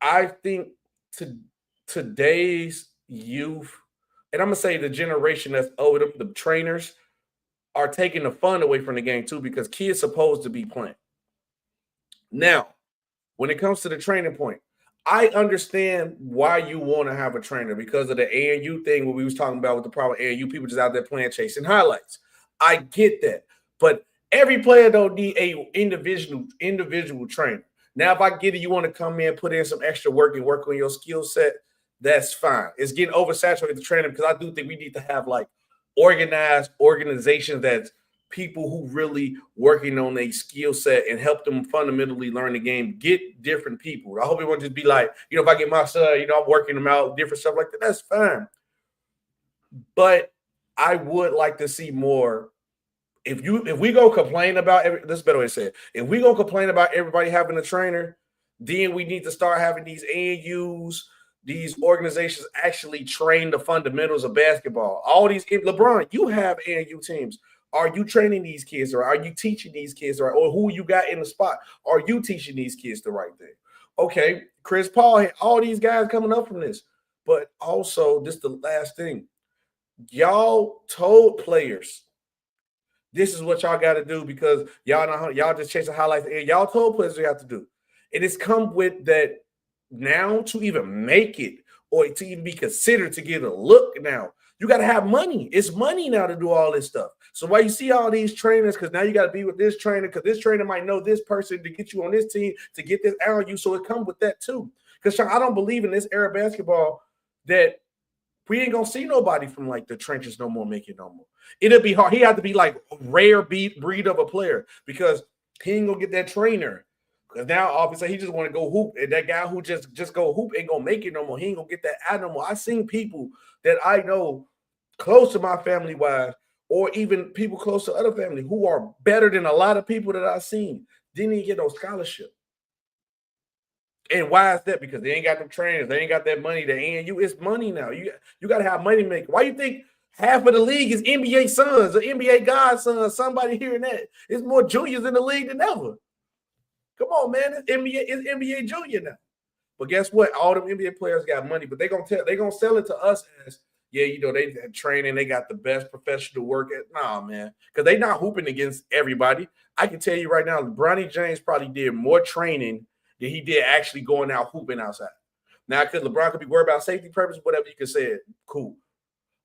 I think today's youth, and I'm going to say the generation that's older, the trainers, are taking the fun away from the game too, because kids supposed to be playing. Now, when it comes to the training point, I understand why you want to have a trainer because of the ANU thing, what we was talking about with the problem ANU, people just out there playing, chasing highlights. I get that. But every player don't need a individual trainer. Now, if I get it, you want to come in, put in some extra work and work on your skill set, that's fine. It's getting oversaturated, the training, because I do think we need to have organized organizations that's people who really working on a skill set and help them fundamentally learn the game, get different people. I hope it won't just be if I get my son, I'm working them out, different stuff like that. That's fine. But I would like to see more. If we go complain about this is a better way to say it. If we go complain about everybody having a trainer, then we need to start having these ANUs, these organizations actually train the fundamentals of basketball. All these, LeBron, you have ANU teams. Are you training these kids, or are you teaching these kids, or who you got in the spot? Are you teaching these kids the right thing? Okay, Chris Paul had all these guys coming up from this. But also, this is the last thing. Y'all told players, this is what y'all got to do because y'all know y'all just chasing highlights. And y'all told players what you have to do. And it's come with that now to even make it or to even be considered to get a look now. You got to have money. It's money now to do all this stuff. So why you see all these trainers, because now you got to be with this trainer, because this trainer might know this person to get you on this team, to get this out of you. So it comes with that too. Because I don't believe in this era of basketball that we ain't going to see nobody from the trenches no more make it no more. It'll be hard. He had to be a rare breed of a player because he ain't going to get that trainer. Because now, obviously, he just want to go hoop. And that guy who just go hoop ain't going to make it no more. He ain't going to get that out no more. I seen people that I know close to my family-wise or even people close to other family who are better than a lot of people that I've seen didn't even get no scholarship. And why is that? Because they ain't got them trainers. They ain't got that money. The ANU, it's money now. You got to have money making. Why you think half of the league is NBA sons or NBA godsons? Somebody hearing that. It's more juniors in the league than ever. Come on, man. It's NBA junior now. But guess what? All them NBA players got money, but they're gonna sell it to us as, yeah, you know, they training, they got the best professional work at. Nah, man, because they not hooping against everybody. I can tell you right now, LeBron James probably did more training than he did actually going out hooping outside. Now, because LeBron could be worried about safety purposes, whatever you can say it, cool.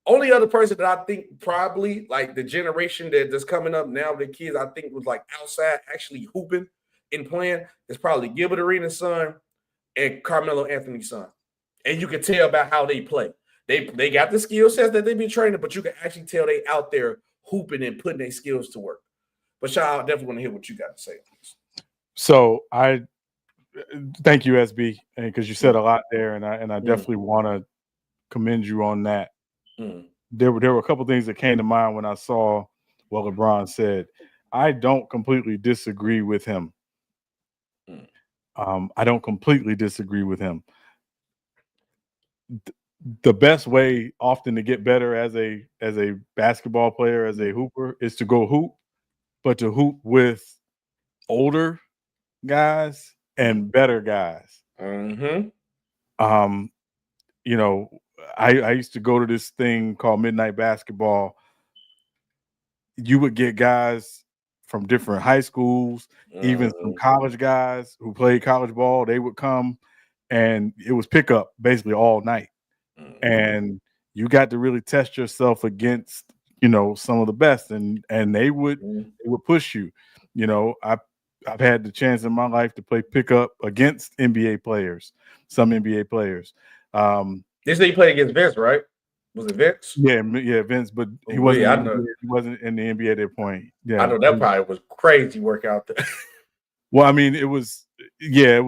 Only other person that I think probably like the generation that's coming up now, the kids I think was like outside actually hooping and playing is probably Gilbert Arenas' son and Carmelo Anthony's son. And you can tell about how they play. They got the skill sets that they be training, but you can actually tell they out there hooping and putting their skills to work. But Shai, I definitely want to hear what you got to say. So I thank you, SB, because you said a lot there, and I definitely want to commend you on that. There were a couple things that came to mind when I saw what LeBron said. I don't completely disagree with him. I don't completely disagree with him. The best way often to get better as a basketball player, as a hooper, is to go hoop, but to hoop with older guys and better guys. You know, I used to go to this thing called Midnight Basketball. You would get guys from different high schools, even some college guys who played college ball. They would come, and it was pickup basically all night. And you got to really test yourself against, you know, some of the best, and they would push you. You know, I've had the chance in my life to play pickup against NBA players, some NBA players. This thing you played against Vince, right? Was it Vince? Yeah, Vince, but he wasn't in the NBA at that point. Yeah, I know that probably was crazy work out there. Well, I mean, it was. Yeah.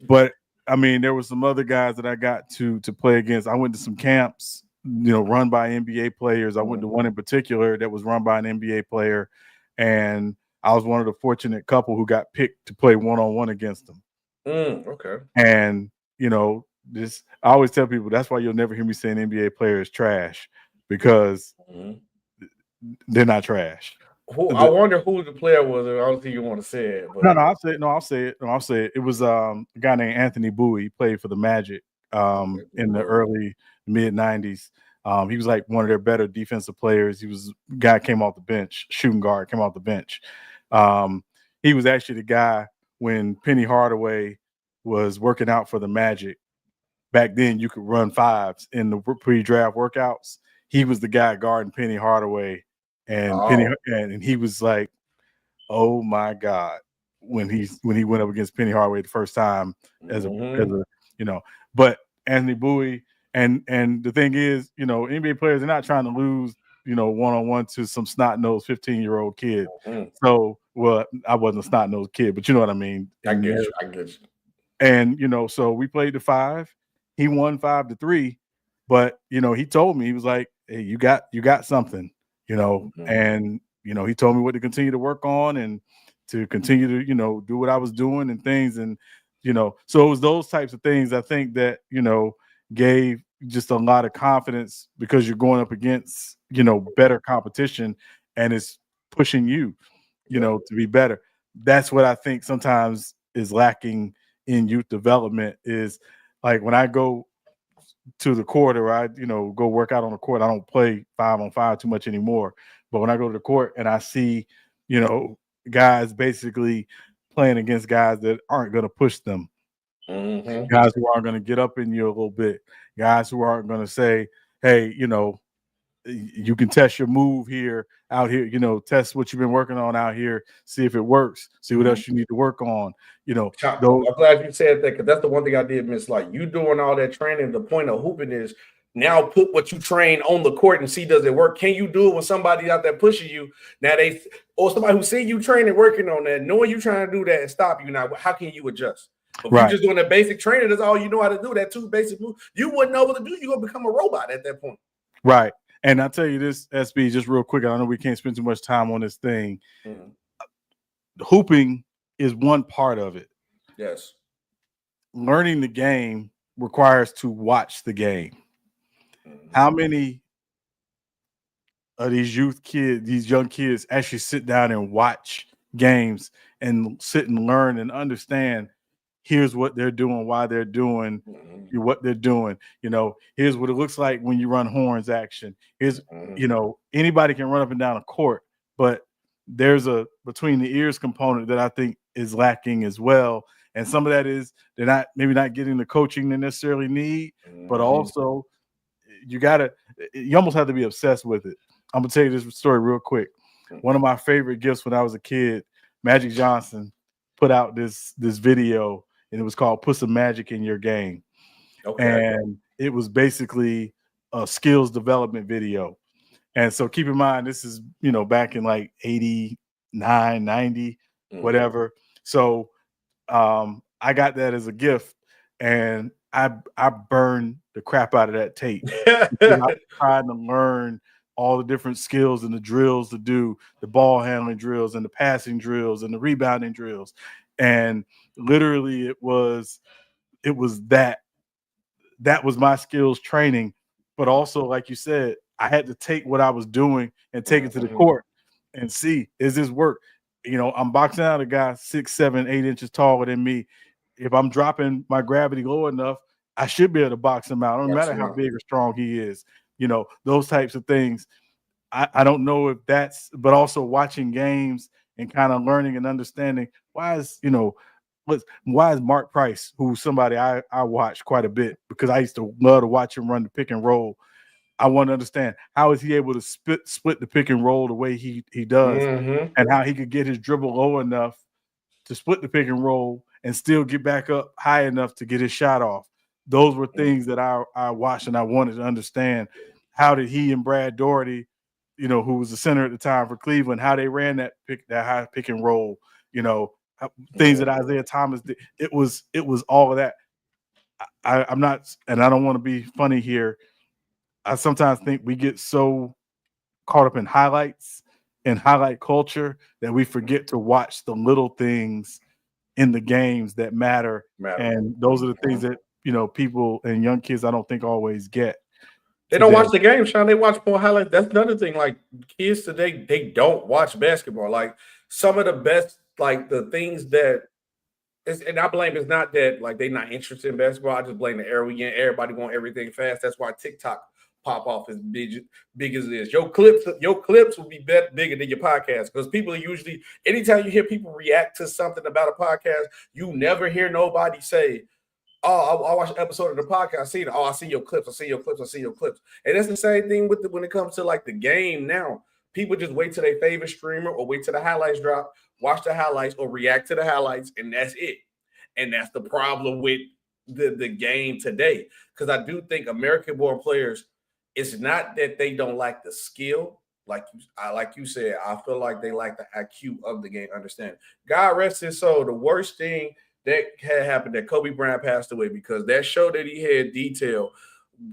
But I mean, there were some other guys that I got to play against. I went to some camps, you know, run by NBA players. I went to one in particular that was run by an NBA player, and I was one of the fortunate couple who got picked to play one-on-one against them. Okay. And you know, I always tell people that's why you'll never hear me say an NBA player is trash, because they're not trash. I wonder who the player was. I don't think you want to say it. But. No, I'll say it. It was a guy named Anthony Bowie. He played for the Magic in the early mid 90s. He was like one of their better defensive players. He was guy came off the bench, shooting guard, came off the bench. He was actually the guy when Penny Hardaway was working out for the Magic. Back then, you could run fives in the pre-draft workouts. He was the guy guarding Penny Hardaway, and and he was like, "Oh my God!" when he went up against Penny Hardaway the first time as a you know. But Anthony Bowie and the thing is, you know, NBA players are not trying to lose, you know, one-on-one to some snot-nosed 15-year-old kid. So, well, I wasn't a snot-nosed kid, but you know what I mean. I get you. And you know, so we played the 5. He won 5-3, but you know, he told me, he was like, "Hey, you got something," you know, and you know, he told me what to continue to work on and to continue to, you know, do what I was doing and things, and you know, so it was those types of things I think that, you know, gave just a lot of confidence, because you're going up against, you know, better competition, and it's pushing you, you know, to be better. That's what I think sometimes is lacking in youth development, is like when I go to the court, or I, you know, go work out on the court, I don't play 5-on-5 too much anymore. But when I go to the court and I see, you know, guys basically playing against guys that aren't going to push them, guys who aren't going to get up in you a little bit, guys who aren't going to say, "Hey, you know, you can test your move out here, you know, test what you've been working on out here, see if it works, see what else you need to work on." You know, I'm glad you said that, because that's the one thing I did miss. Like, you doing all that training, the point of hooping is now put what you train on the court and see, does it work? Can you do it when somebody out there pushing you? Now or somebody who see you training, working on that, knowing you trying to do that and stop you. Now, how can you adjust? If you're just doing that basic training, that's all you know how to do, that 2 basic moves, you wouldn't know what to do. You're gonna become a robot at that point. Right. And I'll tell you this, SB, just real quick. I know we can't spend too much time on this thing. Hooping is one part of it. Yes. Learning the game requires to watch the game. How many of these young kids actually sit down and watch games and sit and learn and understand here's what they're doing, why they're doing what they're doing. Here's what it looks like when you run horns action. Here's, anybody can run up and down a court, but there's a between the ears component that I think is lacking as well. And some of that is they're maybe not getting the coaching they necessarily need, but also you almost have to be obsessed with it. I'm gonna tell you this story real quick. One of my favorite gifts when I was a kid, Magic Johnson put out this video, and it was called "Put Some Magic in Your Game." Okay. And it was basically a skills development video. And so keep in mind, this is back in like 89, 90, whatever. So I got that as a gift, and I burned the crap out of that tape. I tried to learn all the different skills and the drills to do, the ball handling drills and the passing drills and the rebounding drills. And literally it was that was my skills training. But also, like you said, I had to take what I was doing and take it to the court and see, is this work? I'm boxing out a guy 6, 7, 8 inches taller than me. If I'm dropping my gravity low enough, I should be able to box him out. No matter how big or strong he is, those types of things. I don't know if that's, but also watching games and kind of learning and understanding why is Mark Price, who's somebody I watch quite a bit because I used to love to watch him run the pick and roll. I want to understand how is he able to split the pick and roll the way he does, and how he could get his dribble low enough to split the pick and roll and still get back up high enough to get his shot off. Those were things that I watched and I wanted to understand. How did he and Brad Daugherty, who was the center at the time for Cleveland, how they ran that high pick and roll, things that Isaiah Thomas did. It was all of that. I'm not, and I don't want to be funny here. I sometimes think we get so caught up in highlights and highlight culture that we forget to watch the little things in the games that matter. And those are the things that, people and young kids, I don't think always get. They don't watch the game, Sean. They watch more highlights. That's another thing. Like kids today, they don't watch basketball. Like some of the best, like the things that, and I blame it's not that like they're not interested in basketball. I just blame the era we in. Everybody want everything fast. That's why TikTok pop off as big as it is. Your clips will be bigger than your podcast because people usually, anytime you hear people react to something about a podcast, you never hear nobody say, "Oh, I watched an episode of the podcast. I see your clips. I see your clips." And that's the same thing when it comes to like the game now. People just wait till their favorite streamer or wait till the highlights drop, watch the highlights or react to the highlights, and that's it. And that's the problem with the game today. Because I do think American-born players, it's not that they don't like the skill. Like you said, I feel like they like the IQ of the game, understand. God rest his soul. The worst thing that had happened that Kobe Bryant passed away because that show that he had detail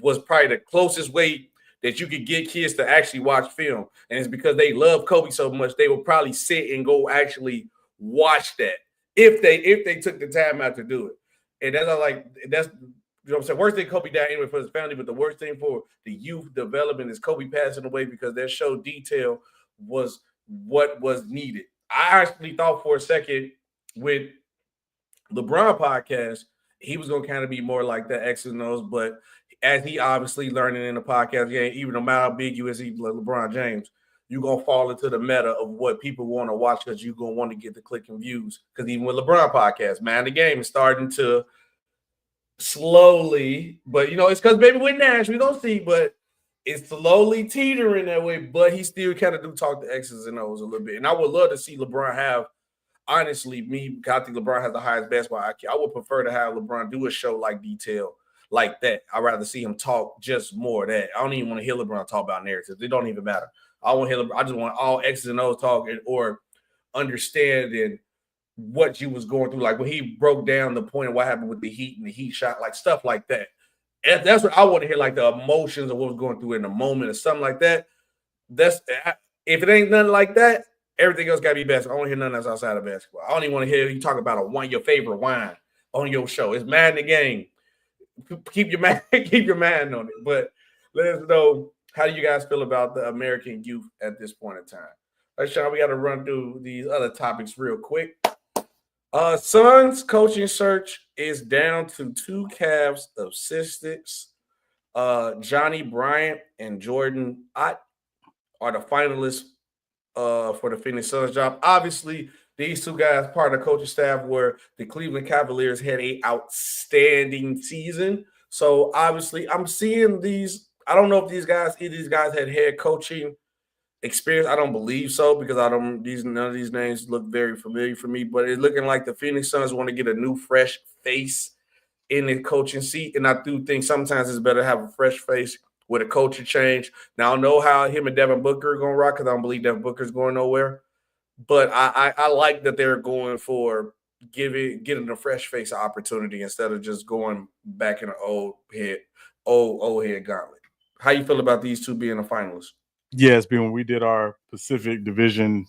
was probably the closest way that you could get kids to actually watch film. And it's because they love Kobe so much, they would probably sit and go actually watch that if they took the time out to do it. And that's what I'm saying. Worst thing Kobe died anyway for his family, but the worst thing for the youth development is Kobe passing away because that show detail was what was needed. I actually thought for a second with LeBron podcast, he was going to kind of be more like that X and O's, but as he obviously learning in the podcast game, even no matter how big you is, like LeBron James, you're going to fall into the meta of what people want to watch because you're going to want to get the click and views. Because even with LeBron podcast, man, the game is starting to slowly, but it's because maybe with Nash, we don't see, but it's slowly teetering that way, but he still kind of do talk to X's and O's a little bit. And I would love to see LeBron have, honestly, because I think LeBron has the highest basketball IQ. I would prefer to have LeBron do a show like detail like that. I'd rather see him talk just more of that. I don't even want to hear LeBron talk about narratives. It don't even matter. I just want all X's and O's talking or understanding what you was going through. Like when he broke down the point of what happened with the Heat and the Heat shot, like stuff like that. And that's what I want to hear, like the emotions of what was going through in the moment or something like that. If it ain't nothing like that, Everything else got to be basketball. I don't hear nothing else outside of basketball. I don't even want to hear you talk about your favorite wine on your show. It's Madden the game. Keep your mind on it. But let us know, how do you guys feel about the American youth at this point in time? All right, Sean, we got to run through these other topics real quick. Suns coaching search is down to 2 Cavs assistants. Johnnie, Bryant, and Jordan Ott are the finalists for the Phoenix Suns job. Obviously, these 2 guys, part of the coaching staff, where the Cleveland Cavaliers had an outstanding season. So obviously, I'm seeing these. I don't know if either of these guys had head coaching experience. I don't believe so, because none of these names look very familiar for me. But it's looking like the Phoenix Suns want to get a new, fresh face in the coaching seat, and I do think sometimes it's better to have a fresh face with a coaching change. Now, I don't know how him and Devin Booker are going to rock, because I don't believe Devin Booker is going nowhere. But I like that they're going for getting a fresh face opportunity instead of just going back in an old head gauntlet. How you feel about these 2 being the finalists? Yes, when we did our Pacific Division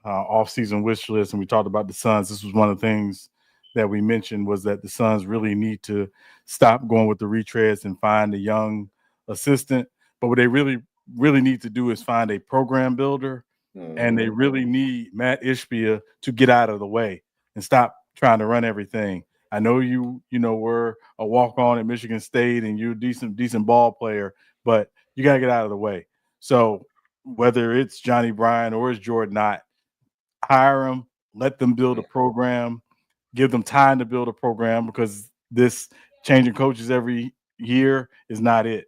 off-season wish list and we talked about the Suns, this was one of the things that we mentioned, was that the Suns really need to stop going with the retreads and find a young assistant. But what they really need to do is find a program builder, and they really need Matt Ishbia to get out of the way and stop trying to run everything. I know you were a walk-on at Michigan State and you're a decent ball player, but you got to get out of the way. So whether it's Johnnie Bryant or it's Jordan Knott, hire them, let them build a program, give them time to build a program, because this changing coaches every year is not it.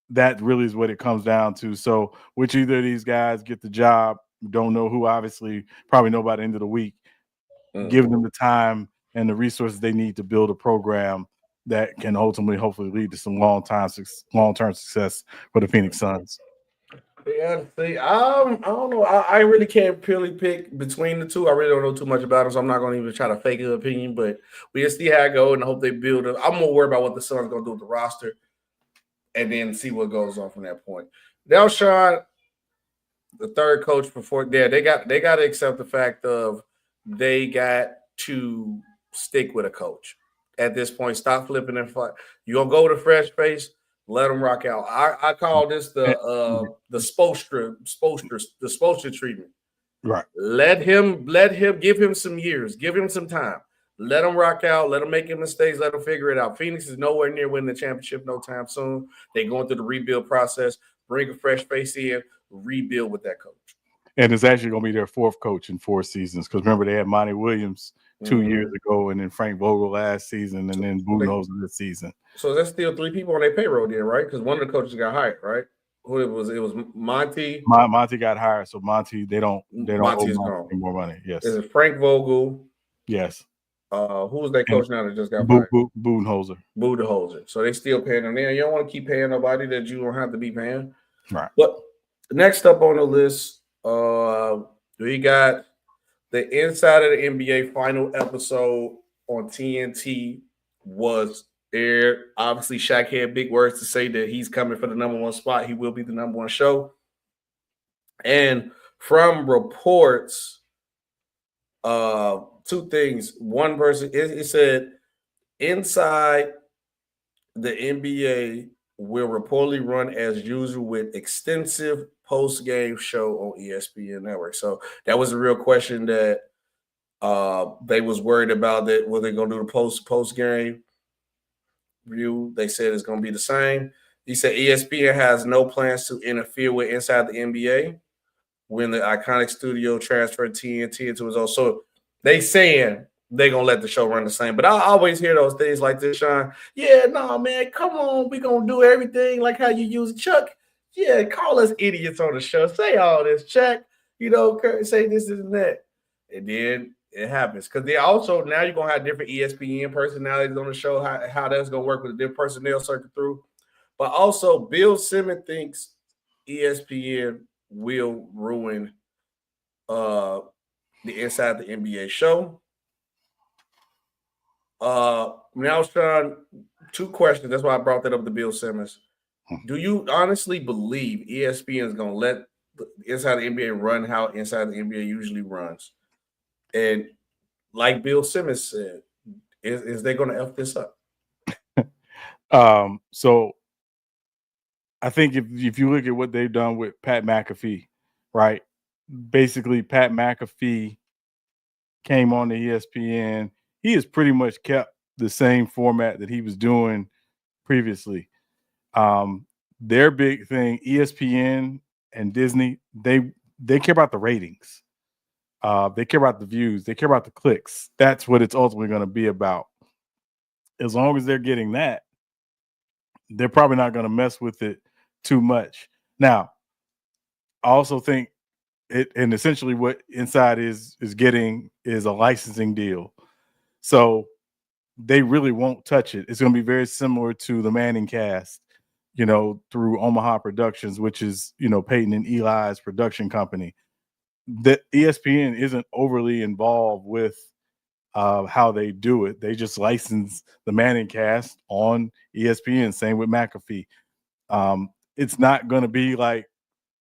That really is what it comes down to. So which either of these guys get the job, don't know who, obviously, probably know by the end of the week, give them the time and the resources they need to build a program that can ultimately, hopefully, lead to some long-term success for the Phoenix Suns. Yeah, see, I don't know. I really can't purely pick between the 2. I really don't know too much about them, so I'm not going to even try to fake an opinion. But we just see how it goes, and I hope they build it. I'm more worried about what the Suns going to do with the roster, and then see what goes on from that point. Now, Sean, the third coach before they got to accept the fact of they got to stick with a coach at this point. Stop flipping and fight. You gonna go with a fresh face? Let them rock out. I call this the Spoelstra treatment. Right. Let him give him some years, give him some time. Let him rock out. Let him make mistakes. Let him figure it out. Phoenix is nowhere near winning the championship no time soon. They're going through the rebuild process. Bring a fresh face in. Rebuild with that coach. And it's actually going to be their 4th coach in 4 seasons, because remember, they had Monty Williams 2 years ago, and then Frank Vogel last season, and then Budenholzer this season. So there's still 3 people on their payroll there, right? Because one of the coaches got hired, right? Who it was? It was Monty. Monty got hired, so Monty they don't Monty's owe gone. Monty more money. Yes. Is it Frank Vogel? Yes. Who's that coach now that just got fired? Budenholzer. So they still paying them there. You don't want to keep paying nobody that you don't have to be paying. Right. But next up on the list, we got the Inside of the NBA final episode on TNT was aired. Obviously, Shaq had big words to say that he's coming for the number 1 spot. He will be the number 1 show. And from reports, 2 things. One person, it said Inside the NBA will reportedly run as usual with extensive post-game show on ESPN Network. So that was a real question that they was worried about, that were they going to do the post-game review. They said it's going to be the same. He said ESPN has no plans to interfere with Inside the NBA when the iconic studio transferred TNT into his own. So they saying they're going to let the show run the same. But I always hear those things like this, Sean. Yeah, no, man, come on. We're going to do everything like how you use Chuck. Yeah, call us idiots on the show. Say all this, Chuck. Say this and that. And then it happens. Because they also, now you're going to have different ESPN personalities on the show, how that's going to work with the different personnel circuit through. But also, Bill Simmons thinks ESPN will ruin the Inside the NBA show. Now, Sean, 2 questions. That's why I brought that up to Bill Simmons. Do you honestly believe ESPN is going to let inside the NBA run how inside the NBA usually runs. And like Bill Simmons said, is they going to F this up? So I think if you look at what they've done with Pat McAfee, right? Basically, Pat McAfee came on to ESPN. He has pretty much kept the same format that he was doing previously. Their big thing, ESPN and Disney, they care about the ratings. They care about the views. They care about the clicks. That's what it's ultimately going to be about. As long as they're getting that, they're probably not going to mess with it too much. Now, I also think it, and essentially what Inside is getting is a licensing deal. So they really won't touch it. It's going to be very similar to the Manning cast, through Omaha Productions, which is, Peyton and Eli's production company. The ESPN isn't overly involved with how they do it. They just license the Manning cast on ESPN. Same with McAfee. It's not going to be like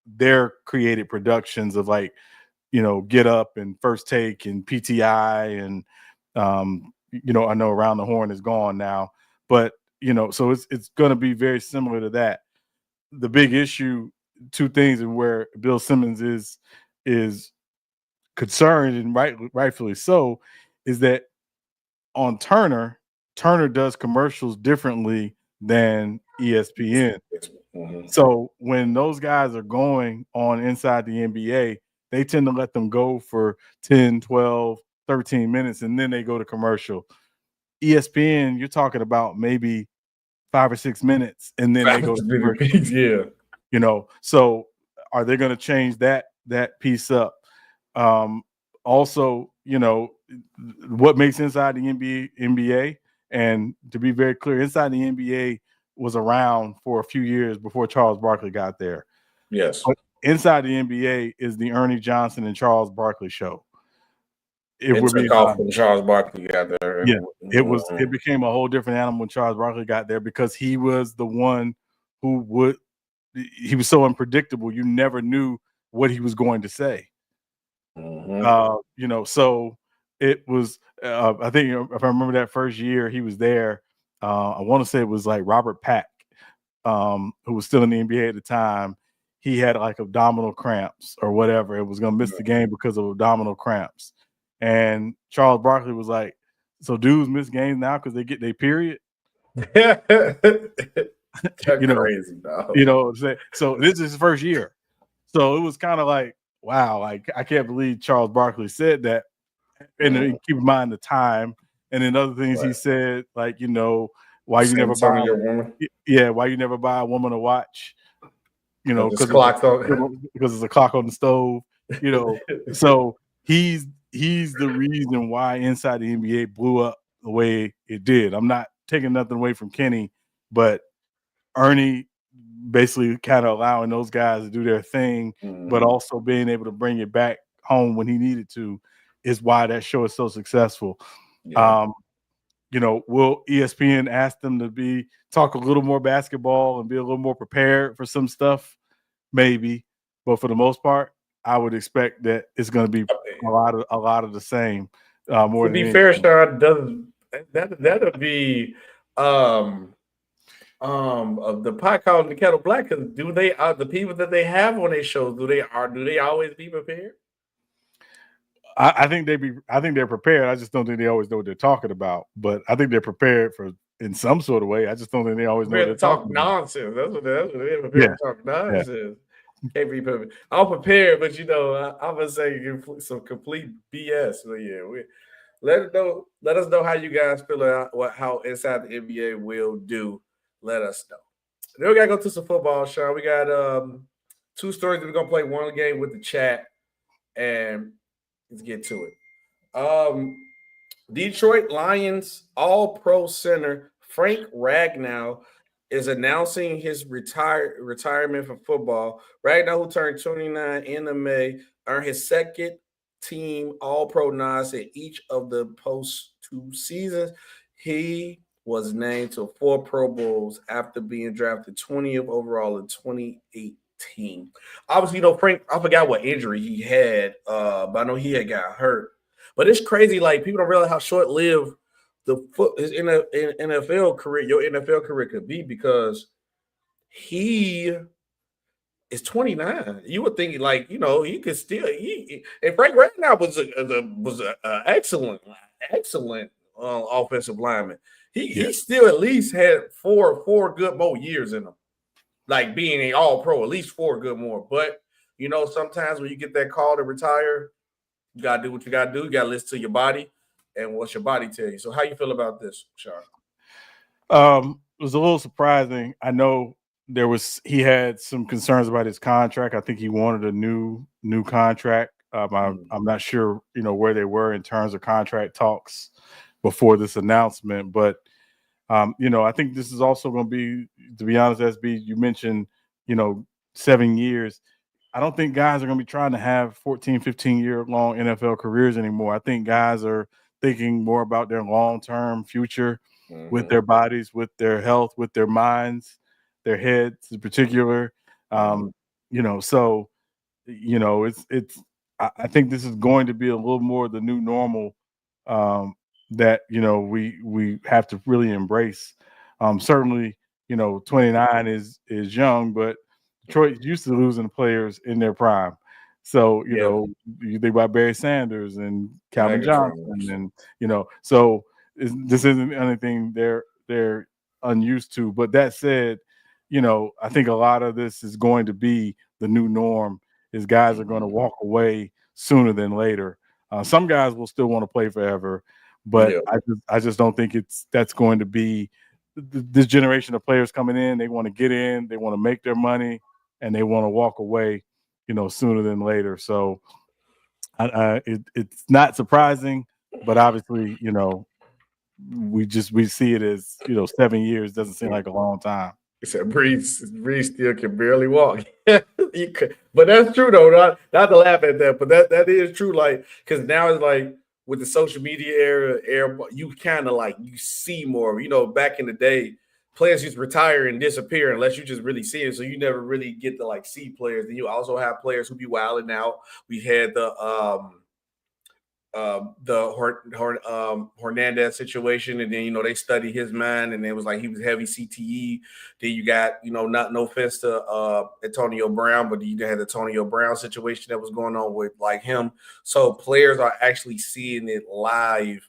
their created productions of like, Get Up and First Take and PTI and I know Around the Horn is gone now, but so it's going to be very similar to that. The big issue, two things, and where Bill Simmons is concerned, and rightfully so, is that on Turner does commercials differently than ESPN. Mm-hmm. So when those guys are going on Inside the NBA, they tend to let them go for 10, 12, 13 minutes, and then they go to commercial. ESPN, you're talking about maybe 5 or 6 minutes, and then they go to commercial. Yeah. So are they going to change that piece up? Also, what makes Inside the NBA, and to be very clear, Inside the NBA was around for a few years before Charles Barkley got there. Yes. But Inside the NBA is the Ernie Johnson and Charles Barkley show. It took off when Charles Barkley got there. Yeah, it became a whole different animal when Charles Barkley got there, because he was the one who he was so unpredictable. You never knew what he was going to say. Mm-hmm. So it was, I think if I remember that first year he was there, I want to say it was like Robert Pack, who was still in the NBA at the time. He had like abdominal cramps or whatever. It was going to miss the game because of abdominal cramps. And Charles Barkley was like, so dudes miss games now because they get their period? That's crazy, dog. So this is his first year. So it was kind of like, wow, like I can't believe Charles Barkley said that. And then keep in mind the time. And then other things he said, like, why you never buy why you never buy a woman a watch, because it's a clock on the stove, So he's the reason why Inside the NBA blew up the way it did. I'm not taking nothing away from Kenny, but Ernie basically kind of allowing those guys to do their thing, but also being able to bring it back home when he needed to is why that show is so successful. Yeah. Will ESPN ask them to talk a little more basketball and be a little more prepared for some stuff? Maybe, but for the most part, I would expect that it's going to be a lot of the same. More to be fair, Sean, that'll be of the pot calling the kettle black. Because do they the people that they have on their shows, do they always be prepared? I think they're prepared. I just don't think they always know what they're talking about. But I think they're prepared in some sort of way. I just don't think they always know what they're talking nonsense. That's what they're prepared to talk nonsense. Yeah. Can't be perfect. I'm prepared, but I'm gonna say some complete BS. But yeah, let us know how you guys feel about how Inside the NBA will do. Let us know. Then we gotta go to some football, Sean. We got two stories that we're gonna play one game with the chat, and let's get to it. Detroit Lions All-Pro center Frank Ragnow is announcing his retirement from football. Ragnow, who turned 29 in May, earned his second team All-Pro nods in each of the post 2 seasons. He was named to 4 Pro Bowls after being drafted 20th overall in 2018. team. Obviously, Frank, I forgot what injury he had, but I know he had got hurt. But it's crazy, like people don't realize how short-lived his NFL career, your NFL career could be, because he is 29. You would think, like, he could still. And Frank Ragnow was a excellent offensive lineman. He still at least had four good more years in him, like being an All-Pro, at least 4 good more. But sometimes when you get that call to retire, you gotta do what you gotta do. You gotta listen to your body and what your body tell you. So how you feel about this, Shar? It was a little surprising. I know he had some concerns about his contract. I think he wanted a new contract. I'm not sure, where they were in terms of contract talks before this announcement, but I think this is also going to be, to be honest, SB, you mentioned, 7 years. I don't think guys are going to be trying to have 14, 15-year-long NFL careers anymore. I think guys are thinking more about their long-term future with their bodies, with their health, with their minds, their heads in particular. So, I think this is going to be a little more the new normal that, we have to really embrace. Certainly, 29 is young, but Detroit's used to losing players in their prime. So, you think about Barry Sanders and Calvin Johnson, and, so this isn't anything they're unused to. But that said, I think a lot of this is going to be the new norm, is guys are going to walk away sooner than later. Some guys will still want to play forever, but I just don't think that's going to be this generation of players coming in. They want to get in, they want to make their money, and they want to walk away, sooner than later. So it's not surprising, but obviously, we see it as 7 years doesn't seem like a long time. He said Breeze still can barely walk. But that's true though. Not to laugh at that, but that is true. Like, because now it's like with the social media era, you kind of like you see more. Back in the day, players used to retire and disappear unless you just really see it. So you never really get to like see players. And you also have players who be wilding out. We had the Hernandez situation, and then they studied his mind, and it was like he was heavy CTE. Then you got not no offense to Antonio Brown, but you had the Antonio Brown situation that was going on with like him. So players are actually seeing it live.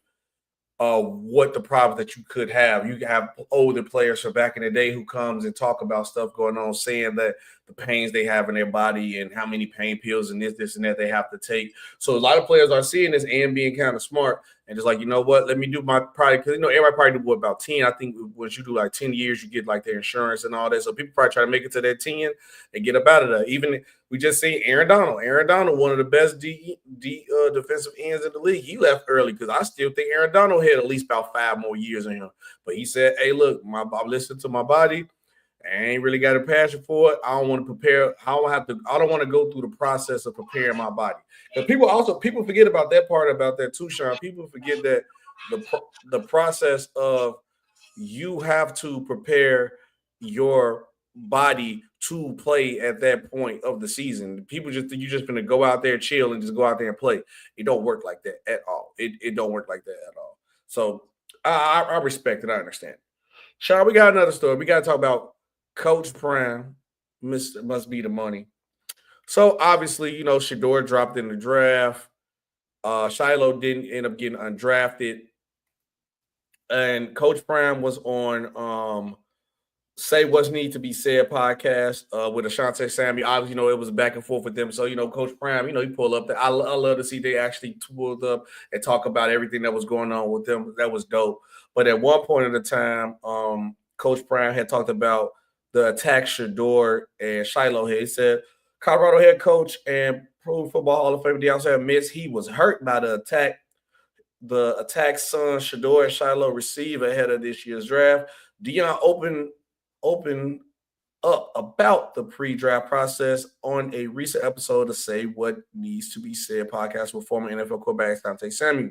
What the problems that you could have. You have older players from back in the day who comes and talk about stuff going on, saying that the pains they have in their body and how many pain pills and this and that they have to take. So a lot of players are seeing this and being kind of smart and just like, what, let me do my probably, because everybody probably do about 10. I think once you do like 10 years, you get like their insurance and all that. So people probably try to make it to that 10 and get up out of that. Even we just seen Aaron Donald, one of the best defensive ends in the league. He left early because I still think Aaron Donald had at least about 5 more years in him. But he said, hey, look, I'm listening to my body. I ain't really got a passion for it. I don't want to prepare. I don't want to go through the process of preparing my body. Because people forget about that part about that too, Sean. People forget that the process of you have to prepare your body to play at that point of the season. People just think you're just going to go out there, chill, and just go out there and play. It don't work like that at all. It don't work like that at all. So I respect it. I understand. Sean, we got another story. We got to talk about Coach Prime. Must be the money. So obviously, Shedeur dropped in the draft. Shilo didn't end up getting undrafted. And Coach Prime was on Say What's Need to Be Said podcast with Ashanti Sammy. Obviously, it was back and forth with them. So, Coach Prime, he pulled up. I love to see they actually pulled up and talk about everything that was going on with them. That was dope. But at one point in the time, Coach Prime had talked about the attack Shedeur and Shilo had. He said, Colorado head coach and Pro Football Hall of Famer Deion Sanders admits he was hurt by the attack son Shedeur and Shilo received ahead of this year's draft. Deion opened up about the pre-draft process on a recent episode of Say What Needs to Be Said podcast with former NFL quarterback Asante Samuel,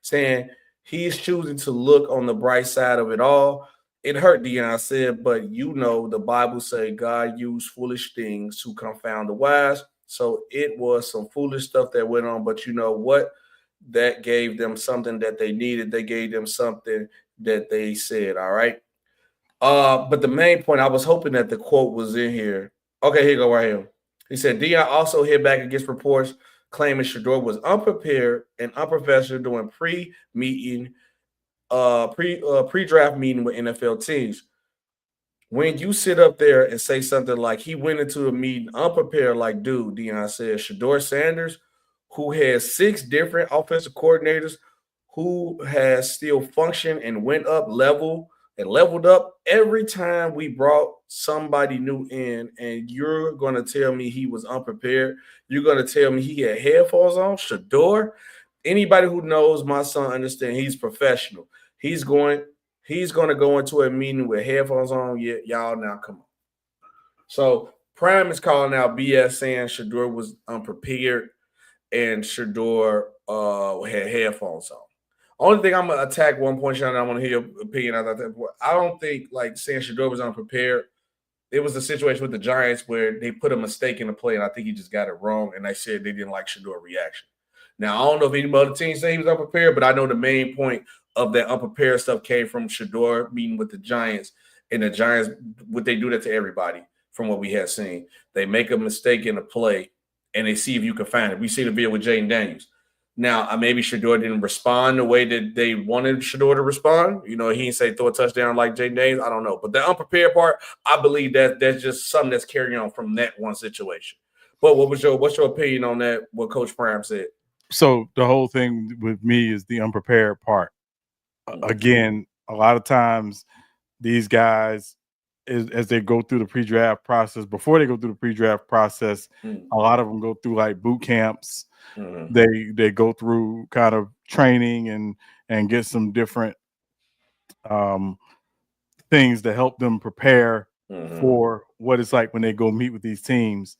saying he's choosing to look on the bright side of it all. It hurt, Deion said, but the Bible say God used foolish things to confound the wise. So it was some foolish stuff that went on, but you know what? That gave them something that they needed. They gave them something that they said, all right? But the main point, I was hoping that the quote was in here. Okay, here you go right here. He said, Deion also hit back against reports claiming Shedeur was unprepared and unprofessional during pre-draft meeting with NFL teams. When you sit up there and say something like he went into a meeting unprepared, like dude, Deion said, Shedeur Sanders, who has 6 different offensive coordinators, who has still functioned and went up level and leveled up every time we brought somebody new in, and you're going to tell me he was unprepared. You're going to tell me he had headphones on. Shedeur, anybody who knows my son understand he's professional. He's going to go into a meeting with headphones on. Yeah, y'all now come on. So Prime is calling out BS, saying Shedeur was unprepared and Shedeur had headphones on. Only thing I'm gonna attack one point, Sean, I want to hear your opinion on that. I don't think like saying Shedeur was unprepared. It was a situation with the Giants where they put a mistake in the play, and I think he just got it wrong. And they said they didn't like Shedeur reaction. Now I don't know if any other team say he was unprepared, but I know the main point of that unprepared stuff came from Shedeur meeting with the Giants, and the Giants would they do that to everybody from what we had seen. They make a mistake in the play, and they see if you can find it. We see the video with Jaden Daniels. Now, maybe Shedeur didn't respond the way that they wanted Shedeur to respond. You know, he didn't say throw a touchdown like Jaden Daniels. I don't know. But the unprepared part, I believe that that's just something that's carrying on from that one situation. But what's your opinion on that, what Coach Prime said? So the whole thing with me is the unprepared part. Again, a lot of times these guys, as they go through the pre-draft process, before they go through the pre-draft process, a lot of them go through like boot camps. They go through kind of training and get some different things to help them prepare for what it's like when they go meet with these teams.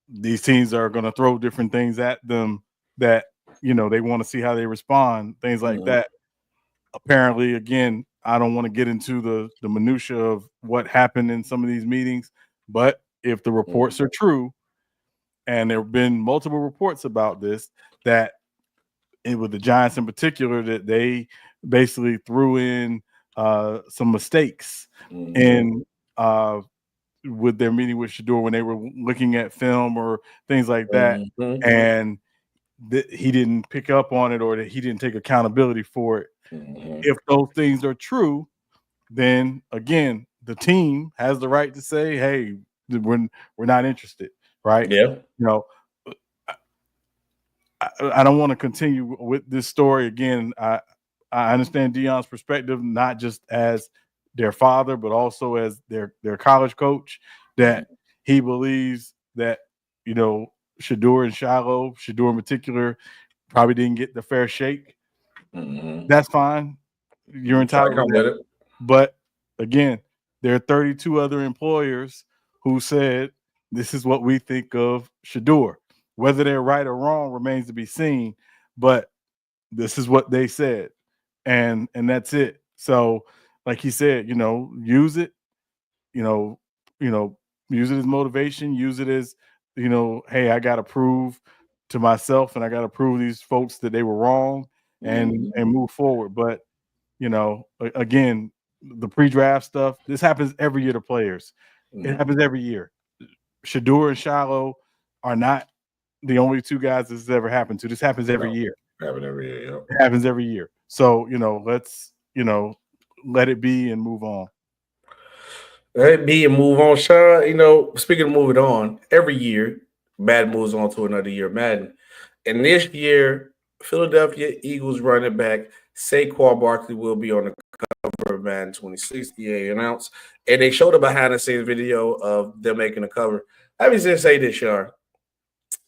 These teams are going to throw different things at them that, you know, they want to see how they respond, things like that. Apparently, again, I don't want to get into the minutia of what happened in some of these meetings, but if the reports are true, and there have been multiple reports about this, that with the Giants in particular, that they basically threw in some mistakes in with their meeting with Shedeur when they were looking at film or things like that, and he didn't pick up on it or that he didn't take accountability for it. If those things are true, then again, the team has the right to say, "Hey, we're not interested." Right? Yeah. You know, I don't want to continue with this story again. I understand Deion's perspective, not just as their father, but also as their college coach, that he believes that, you know, Shedeur and Shilo, Shedeur in particular, probably didn't get the fair shake. That's fine. You're entitled to that. But again, there are 32 other employers who said, this is what we think of Shedeur. Whether they're right or wrong remains to be seen, but this is what they said. And that's it. So, like he said, you know, use it, use it as motivation, use it as, you know, hey, I got to prove to myself and I got to prove these folks that they were wrong and move forward. But, you know, again, the pre-draft stuff, this happens every year to players. It happens every year. Shedeur and Shilo are not the only two guys this has ever happened to. This happens every year. It happens every year. So, you know, let's, you know, let it be and move on. Let it be and move on, Sean. You know, speaking of moving on, every year, Madden moves on to another year, Madden. And this year, Philadelphia Eagles running back Saquon Barkley will be on the cover of Madden 26, EA announced. And they showed a behind-the-scenes video of them making the cover. Let me just say this, Sean.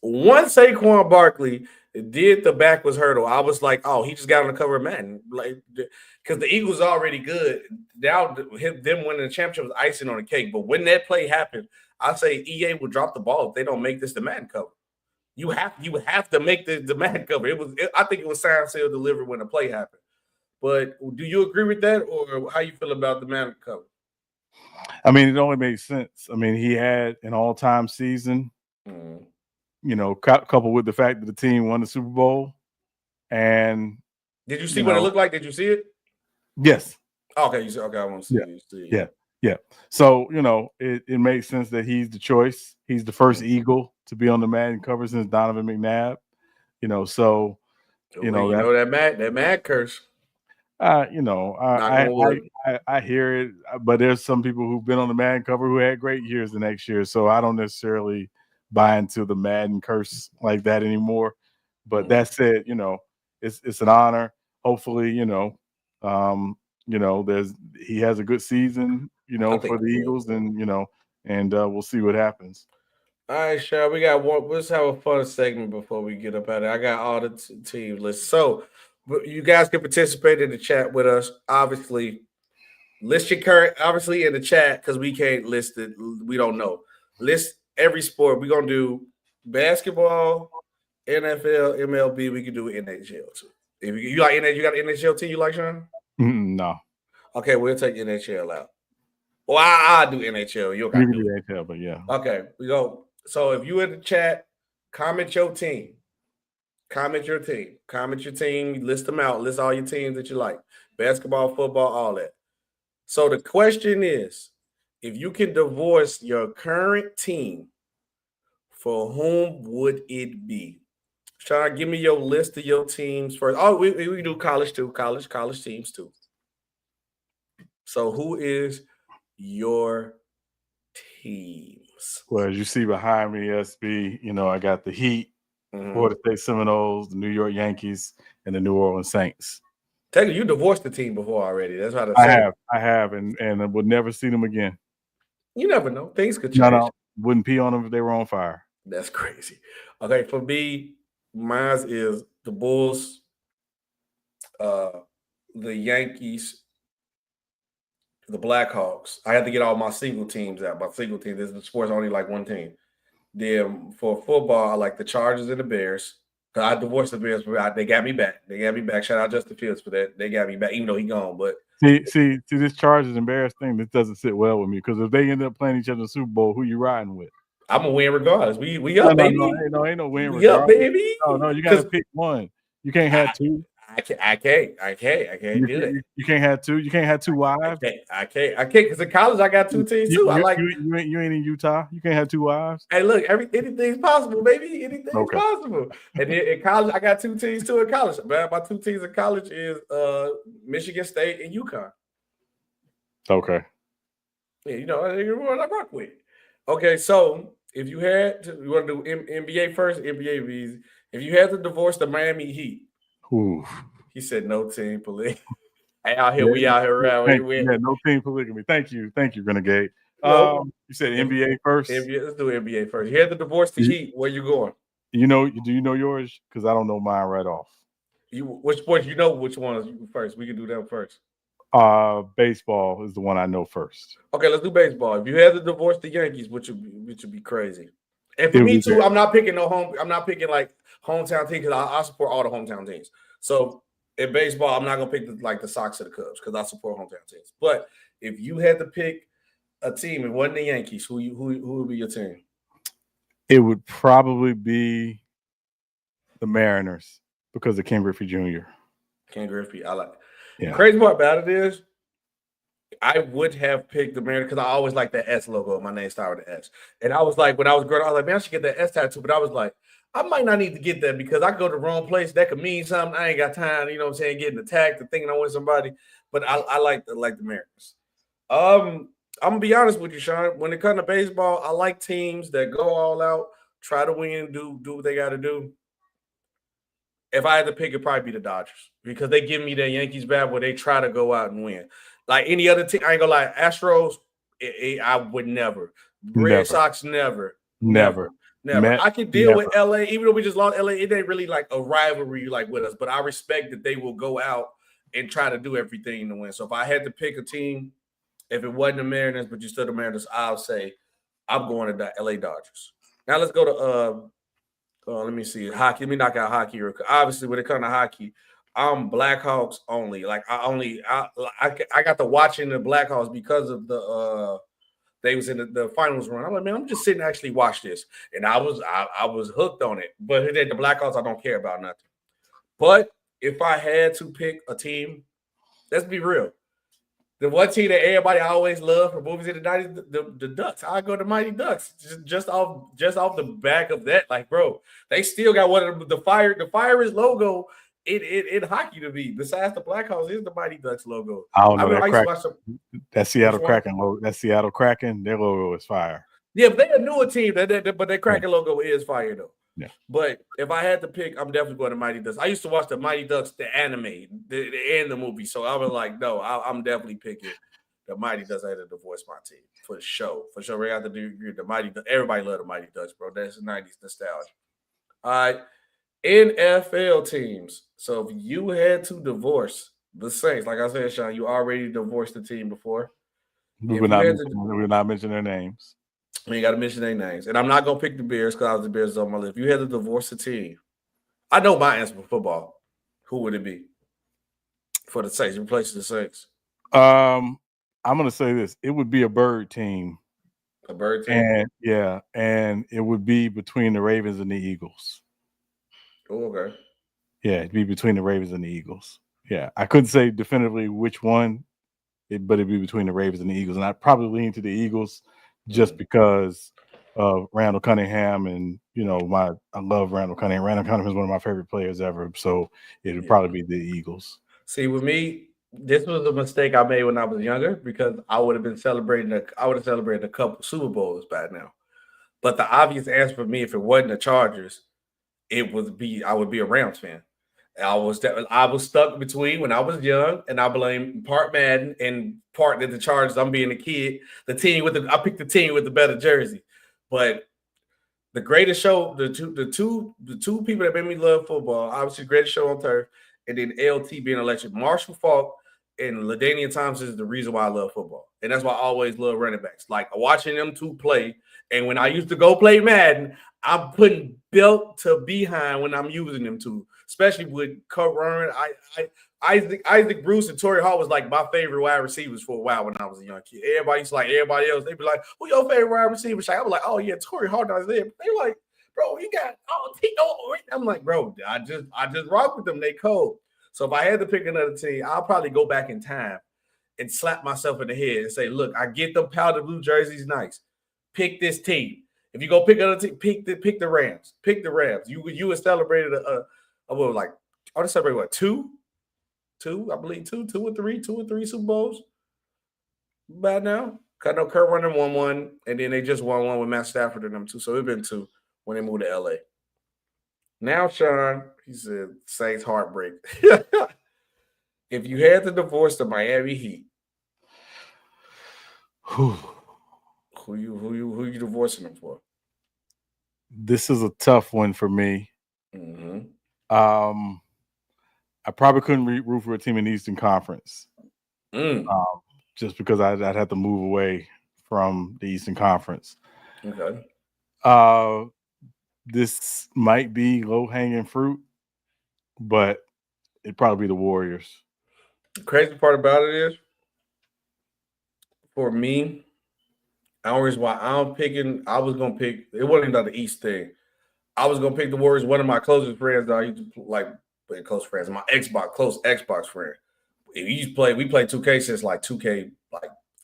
Once Saquon Barkley did the backwards hurdle, I was like, oh, he just got on the cover of Madden. Like, because the Eagles are already good. Now, them winning the championship was icing on the cake. But when that play happened, I say EA will drop the ball if they don't make this the Madden cover. You have to make the Madden cover. I think it was sign, sale, delivered when the play happened. But do you agree with that, or how you feel about the Madden cover? I mean, it only made sense. I mean, he had an all-time season, coupled with the fact that the team won the Super Bowl. And did you see what it looked like? Did you see it? Yes. Okay, you said okay. I want to see it. Yeah. So it makes sense that he's the choice. He's the first Eagle to be on the Madden cover since Donovan McNabb. That Mad curse. I hear it, but there's some people who've been on the Madden cover who had great years the next year. So I don't necessarily buy into the Madden curse like that anymore. But that said, it's an honor. Hopefully, he has a good season, for the Eagles, and we'll see what happens. All right, Shai, we got one. Let's have a fun segment before we get up out of there. I got all the team lists. So you guys can participate in the chat with us. Obviously, list your current, obviously, in the chat, because we can't list it. We don't know. List every sport. We're going to do basketball, NFL, MLB. We can do NHL too. If you like NHL, you got an NHL team you like, Sean? No. Okay, we'll take NHL out. Well, I'll do NHL. You can do NHL, but yeah. Okay, we go. So if you in the chat, comment your team. Comment your team. List them out. List all your teams that you like. Basketball, football, all that. So the question is, if you can divorce your current team, for whom would it be? Sean, give me your list of your teams first. Oh, we do college too. College teams too. So who is your teams? Well, as you see behind me, SB, I got the Heat, Florida State Seminoles, the New York Yankees, and the New Orleans Saints. Taylor, you divorced the team before already. That's how I have, and I would never see them again. You never know. Things could change. No, wouldn't pee on them if they were on fire. That's crazy. Okay, for me, mine is the Bulls, the Yankees, the Blackhawks. I had to get all my single teams out. My single team, this is the sports only like one team. Then for football, I like the Chargers and the Bears. I divorced the Bears, but they got me back. Shout out Justin Fields for that. They got me back, even though he gone. But see, this Chargers and Bears thing, this doesn't sit well with me, because if they end up playing each other in the Super Bowl, who you riding with? I'm gonna win regardless. We up, baby. No, ain't no win regardless. Up, baby. No, you gotta pick one. You can't have two. I can't do that. You can't have two. You can't have two wives. I can't because in college I got two teams too. You ain't in Utah. You can't have two wives. Hey, look, anything's possible, baby. Anything's possible. And then in college I got two teams too in college. But my two teams in college is Michigan State and UConn. Okay. Yeah, you're what I rock with. Okay, so if you had to, you want to do NBA first? NBA V's. If you had to divorce the Miami Heat, he said no team polygamy. Hey, we out here around. No team polygamy. Thank you, Renegade. You said NBA first. Let's do NBA first. You had to divorce the Heat. Where you going? Do you know yours? Because I don't know mine right off. Which sports? You know which one is first? We can do them first. Baseball is the one I know first. Okay, let's do baseball. If you had to divorce the Yankees, which would be crazy. And for me too, I'm not picking like hometown team, because I support all the hometown teams. So in baseball, I'm not gonna pick the Sox or the Cubs because I support hometown teams. But if you had to pick a team, it wasn't the Yankees, who would be your team? It would probably be the Mariners because of Ken Griffey Jr. Ken Griffey, I like. Yeah. The crazy part about it is, I would have picked the Mariners because I always like that S logo. My name started with an S. And I was like, when I was growing up, I was like, man, I should get that S tattoo. But I was like, I might not need to get that because I go to the wrong place. That could mean something. I ain't got time, getting attacked and thinking I want somebody. But I like the Mariners. I'm going to be honest with you, Sean. When it comes to baseball, I like teams that go all out, try to win, do what they got to do. If I had to pick, it'd probably be the Dodgers because they give me that Yankees bat where they try to go out and win. Like any other team, I ain't gonna lie. Astros, I would never. Red Sox, never. I can deal with LA, even though we just lost LA. It ain't really like a rivalry like with us, but I respect that they will go out and try to do everything to win. So if I had to pick a team, if it wasn't the Mariners, but you still the Mariners, I'll say I'm going to the LA Dodgers. Now let's go to let me see hockey. Let me knock out hockey. Obviously, when it comes to hockey, I'm Blackhawks only. Like I got to watching the Blackhawks because of the they was in the finals run. I'm like, man, I'm just sitting to actually watch this, and I was hooked on it. But the Blackhawks, I don't care about nothing. But if I had to pick a team, let's be real. The one team that everybody always loved from movies in the 90s, the Ducks. I go to Mighty Ducks just off the back of that. Like, bro, they still got one of the Fire is logo in hockey to me. Besides the Blackhawks, is the Mighty Ducks logo. I don't know I used to watch that Seattle Kraken logo. That Seattle Kraken, their logo is fire. Yeah, but they a newer team, but their Kraken logo is fire though. Yeah. But if I had to pick, I'm definitely going to Mighty Ducks. I used to watch the Mighty Ducks, the anime, and the movie. So I was like, no, I'm definitely picking the Mighty Ducks. I had to divorce my team for sure. For sure. We have to do the Mighty Ducks. Everybody love the Mighty Ducks, bro. That's 90s nostalgia. All right. NFL teams. So if you had to divorce the Saints, like I said, Sean, you already divorced the team before. We're not mentioning their names. We ain't got to mention their names. And I'm not going to pick the Bears because the Bears is on my list. If you had to divorce a team, I know my answer for football. Who would it be for the Saints? Replace the Saints. I'm going to say this. It would be a bird team. A bird team? And it would be between the Ravens and the Eagles. Oh, okay. Yeah, it'd be between the Ravens and the Eagles. Yeah, I couldn't say definitively which one, but it'd be between the Ravens and the Eagles. And I'd probably lean to the Eagles just because of Randall Cunningham. And, I love Randall Cunningham. Randall Cunningham is one of my favorite players ever. So it would probably be the Eagles. See, with me, this was a mistake I made when I was younger because I would have celebrated a couple Super Bowls by now. But the obvious answer for me, if it wasn't the Chargers, I would be a Rams fan. I was stuck between when I was young, and I blame part Madden and part that the Chargers. I'm being a kid. I picked the team with the better jersey. But the greatest show, the two people that made me love football, obviously, greatest show on turf, and then LT being electric. Marshall Faulk and LaDainian Thompson is the reason why I love football, and that's why I always love running backs. Like watching them two play, and when I used to go play Madden, I'm putting belt to behind when I'm using them two. Especially with Kurt Warner, Isaac Bruce and Torrey Hall was like my favorite wide receivers for a while when I was a young kid. Everybody used to like everybody else. They'd be like, "Who your favorite wide receiver?" I was like, "Oh yeah, Torrey Hall was there." They were like, "Bro, you got I'm like, "Bro, I just rock with them. They cold." So if I had to pick another team, I'll probably go back in time and slap myself in the head and say, "Look, I get them powder blue jerseys nice. Pick this team. If you go pick another team, pick the Rams. Pick the Rams. You would celebrated they celebrated what, two, I believe two or three Super Bowls by now. I know Kurt Warner won one, and then they just won one with Matt Stafford and them too. So it's been two when they moved to LA. Now, Sean, he said Saints heartbreak. If you had to divorce the Miami Heat, who you divorcing them for? This is a tough one for me. Mm-hmm. I probably couldn't root for a team in the Eastern Conference, just because I'd have to move away from the Eastern Conference. Okay. This might be low-hanging fruit, but it'd probably be the Warriors. The crazy part about it is, for me, I was going to pick, it wasn't even the East thing. I was going to pick the Warriors. One of my closest friends that I used to close friends, my close Xbox friend. We played 2K since 2K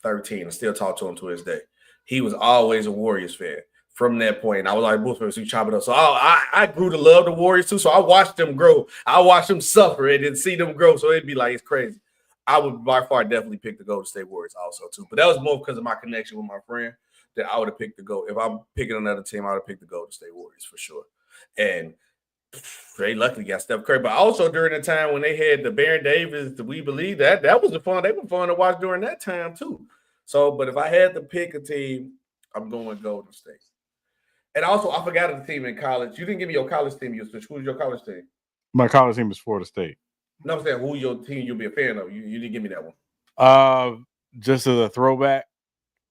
13 and still talk to him to this day. He was always a Warriors fan from that point. And I was like, Wolfman, so you chop it up. So I grew to love the Warriors too. So I watched them grow. I watched them suffer and then see them grow. So it'd be like, it's crazy. I would by far definitely pick the Golden State Warriors also too. But that was more because of my connection with my friend that I would have picked the If I'm picking another team, I would have picked the Golden State Warriors for sure. And they luckily got Steph Curry. But also during the time when they had the Baron Davis, we believe that was the fun. They were fun to watch during that time too. So, but if I had to pick a team, I'm going Golden State. And also, I forgot the team in college. You didn't give me your college team. Who's your college team? My college team is Florida State. No, I'm saying who your team you'll be a fan of. You didn't give me that one. Just as a throwback,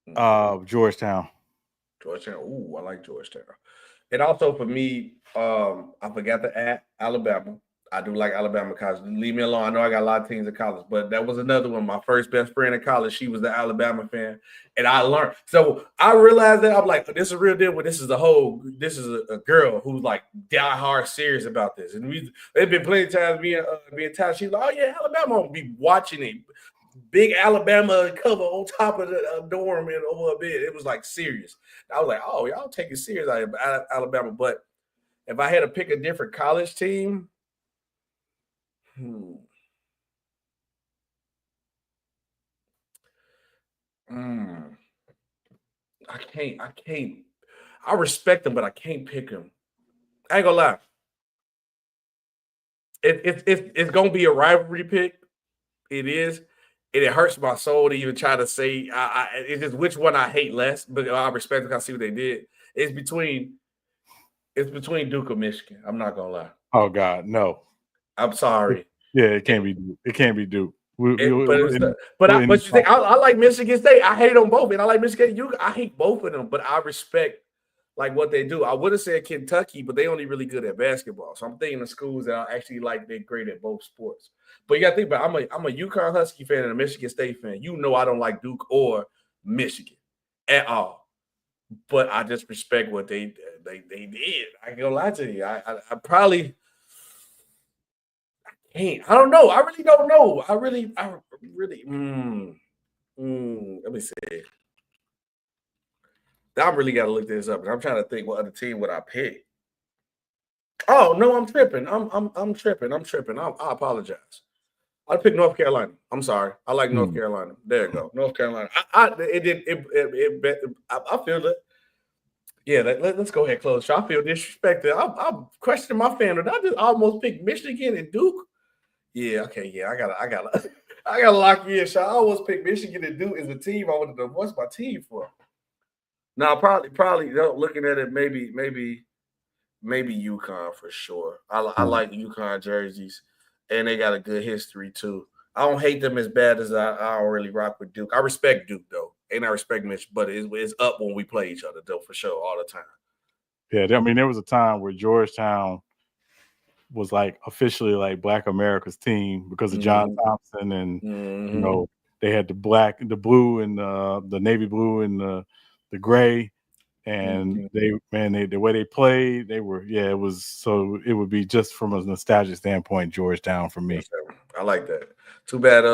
Georgetown. Georgetown. Ooh, I like Georgetown. And also for me, I forgot to add Alabama. I do like Alabama college. Leave me alone. I know I got a lot of teams in college, but that was another one. My first best friend in college, she was the Alabama fan, and I learned. So I realized that I'm like, this is a real deal. But this is a girl who's like diehard serious about this, and they've been plenty of times being tired. She's like, oh yeah, Alabama. I'll be watching it. Big Alabama cover on top of the dorm and over a bed. It was like serious. I was like, oh, y'all take it serious out of Alabama. But if I had to pick a different college team. I can't. I respect him, but I can't pick him. I ain't gonna lie. It's gonna be a rivalry pick. It is. And it hurts my soul to even try to say it's just which one I hate less, but I respect because I see what they did. It's between Duke or Michigan. I'm not gonna lie. Oh God, no. I'm sorry. It can't be Duke. It can't be Duke. But you think I like Michigan State. I hate them both, and I like Michigan State. I hate both of them, but I respect like what they do. I would have said Kentucky, but they only really good at basketball. So I'm thinking of schools that I actually like. They're great at both sports. But you got to think about. I'm a UConn Husky fan and a Michigan State fan. You know I don't like Duke or Michigan at all. But I just respect what they did. I ain't gonna lie to you. I probably. I don't know. I really don't know. I really. Let me see. I really got to look this up. I'm trying to think what other team would I pick. Oh no, I'm tripping. I'm tripping. I apologize. I picked North Carolina. I'm sorry. I like North Carolina. There you go. North Carolina. I feel it. Yeah, let's go ahead and close. I feel disrespected. I'm questioning my fandom. I just almost picked Michigan and Duke. Yeah, okay, yeah, I gotta lock you in. I almost picked Michigan and Duke as a team. I wanted to what's my team for? Now probably looking at it, maybe UConn for sure. I like UConn jerseys, and they got a good history too. I don't hate them as bad as I don't really rock with Duke. I respect Duke though, and I respect Mitch, but it's up when we play each other though for sure all the time. Yeah, I mean there was a time where Georgetown was like officially like Black America's team because of John Thompson, and you know they had the blue, and the navy blue and the gray, and the way they played, they were it was so it would be just from a nostalgic standpoint, Georgetown for me. Yes, I like that. Too bad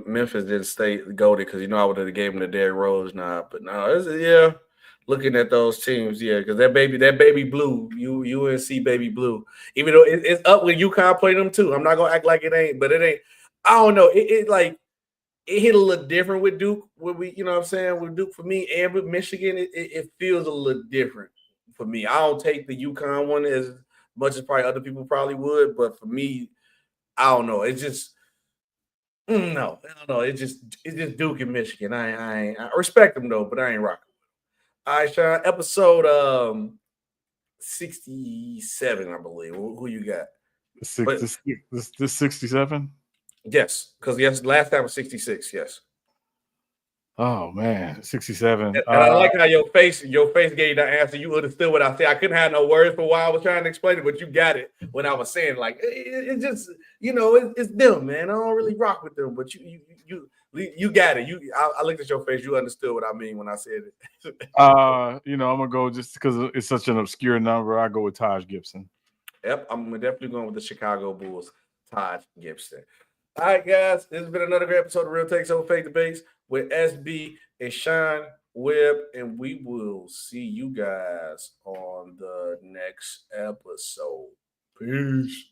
Memphis didn't stay goated because I would have gave him the Derrick Rose nod, but no, looking at those teams, because that baby blue, UNC baby blue, even though it's up when UConn play them too. I'm not gonna act like it ain't, but it ain't. I don't know. It hit a little different with Duke. With with Duke for me, and with Michigan, it feels a little different for me. I don't take the UConn one as much as probably other people probably would, but for me, I don't know. It's just no, I don't know. It's just Duke and Michigan. I respect them though, but I ain't rocking. All right, Sean, episode 67, I believe. Who you got? This 67? Yes, because last time was 66, yes. Oh man, 67. And I like how your face gave you the answer. You understood what I said. I couldn't have no words for why I was trying to explain it, but you got it when I was saying like it's just it's them, man. I don't really rock with them, but you got it. I looked at your face. You understood what I mean when I said it. I'm gonna go just because it's such an obscure number. I go with Taj Gibson. Yep, I'm definitely going with the Chicago Bulls. Taj Gibson. All right, guys, this has been another great episode of Real Takes Over Fake Debates with SB and Sean Webb, and we will see you guys on the next episode. Peace.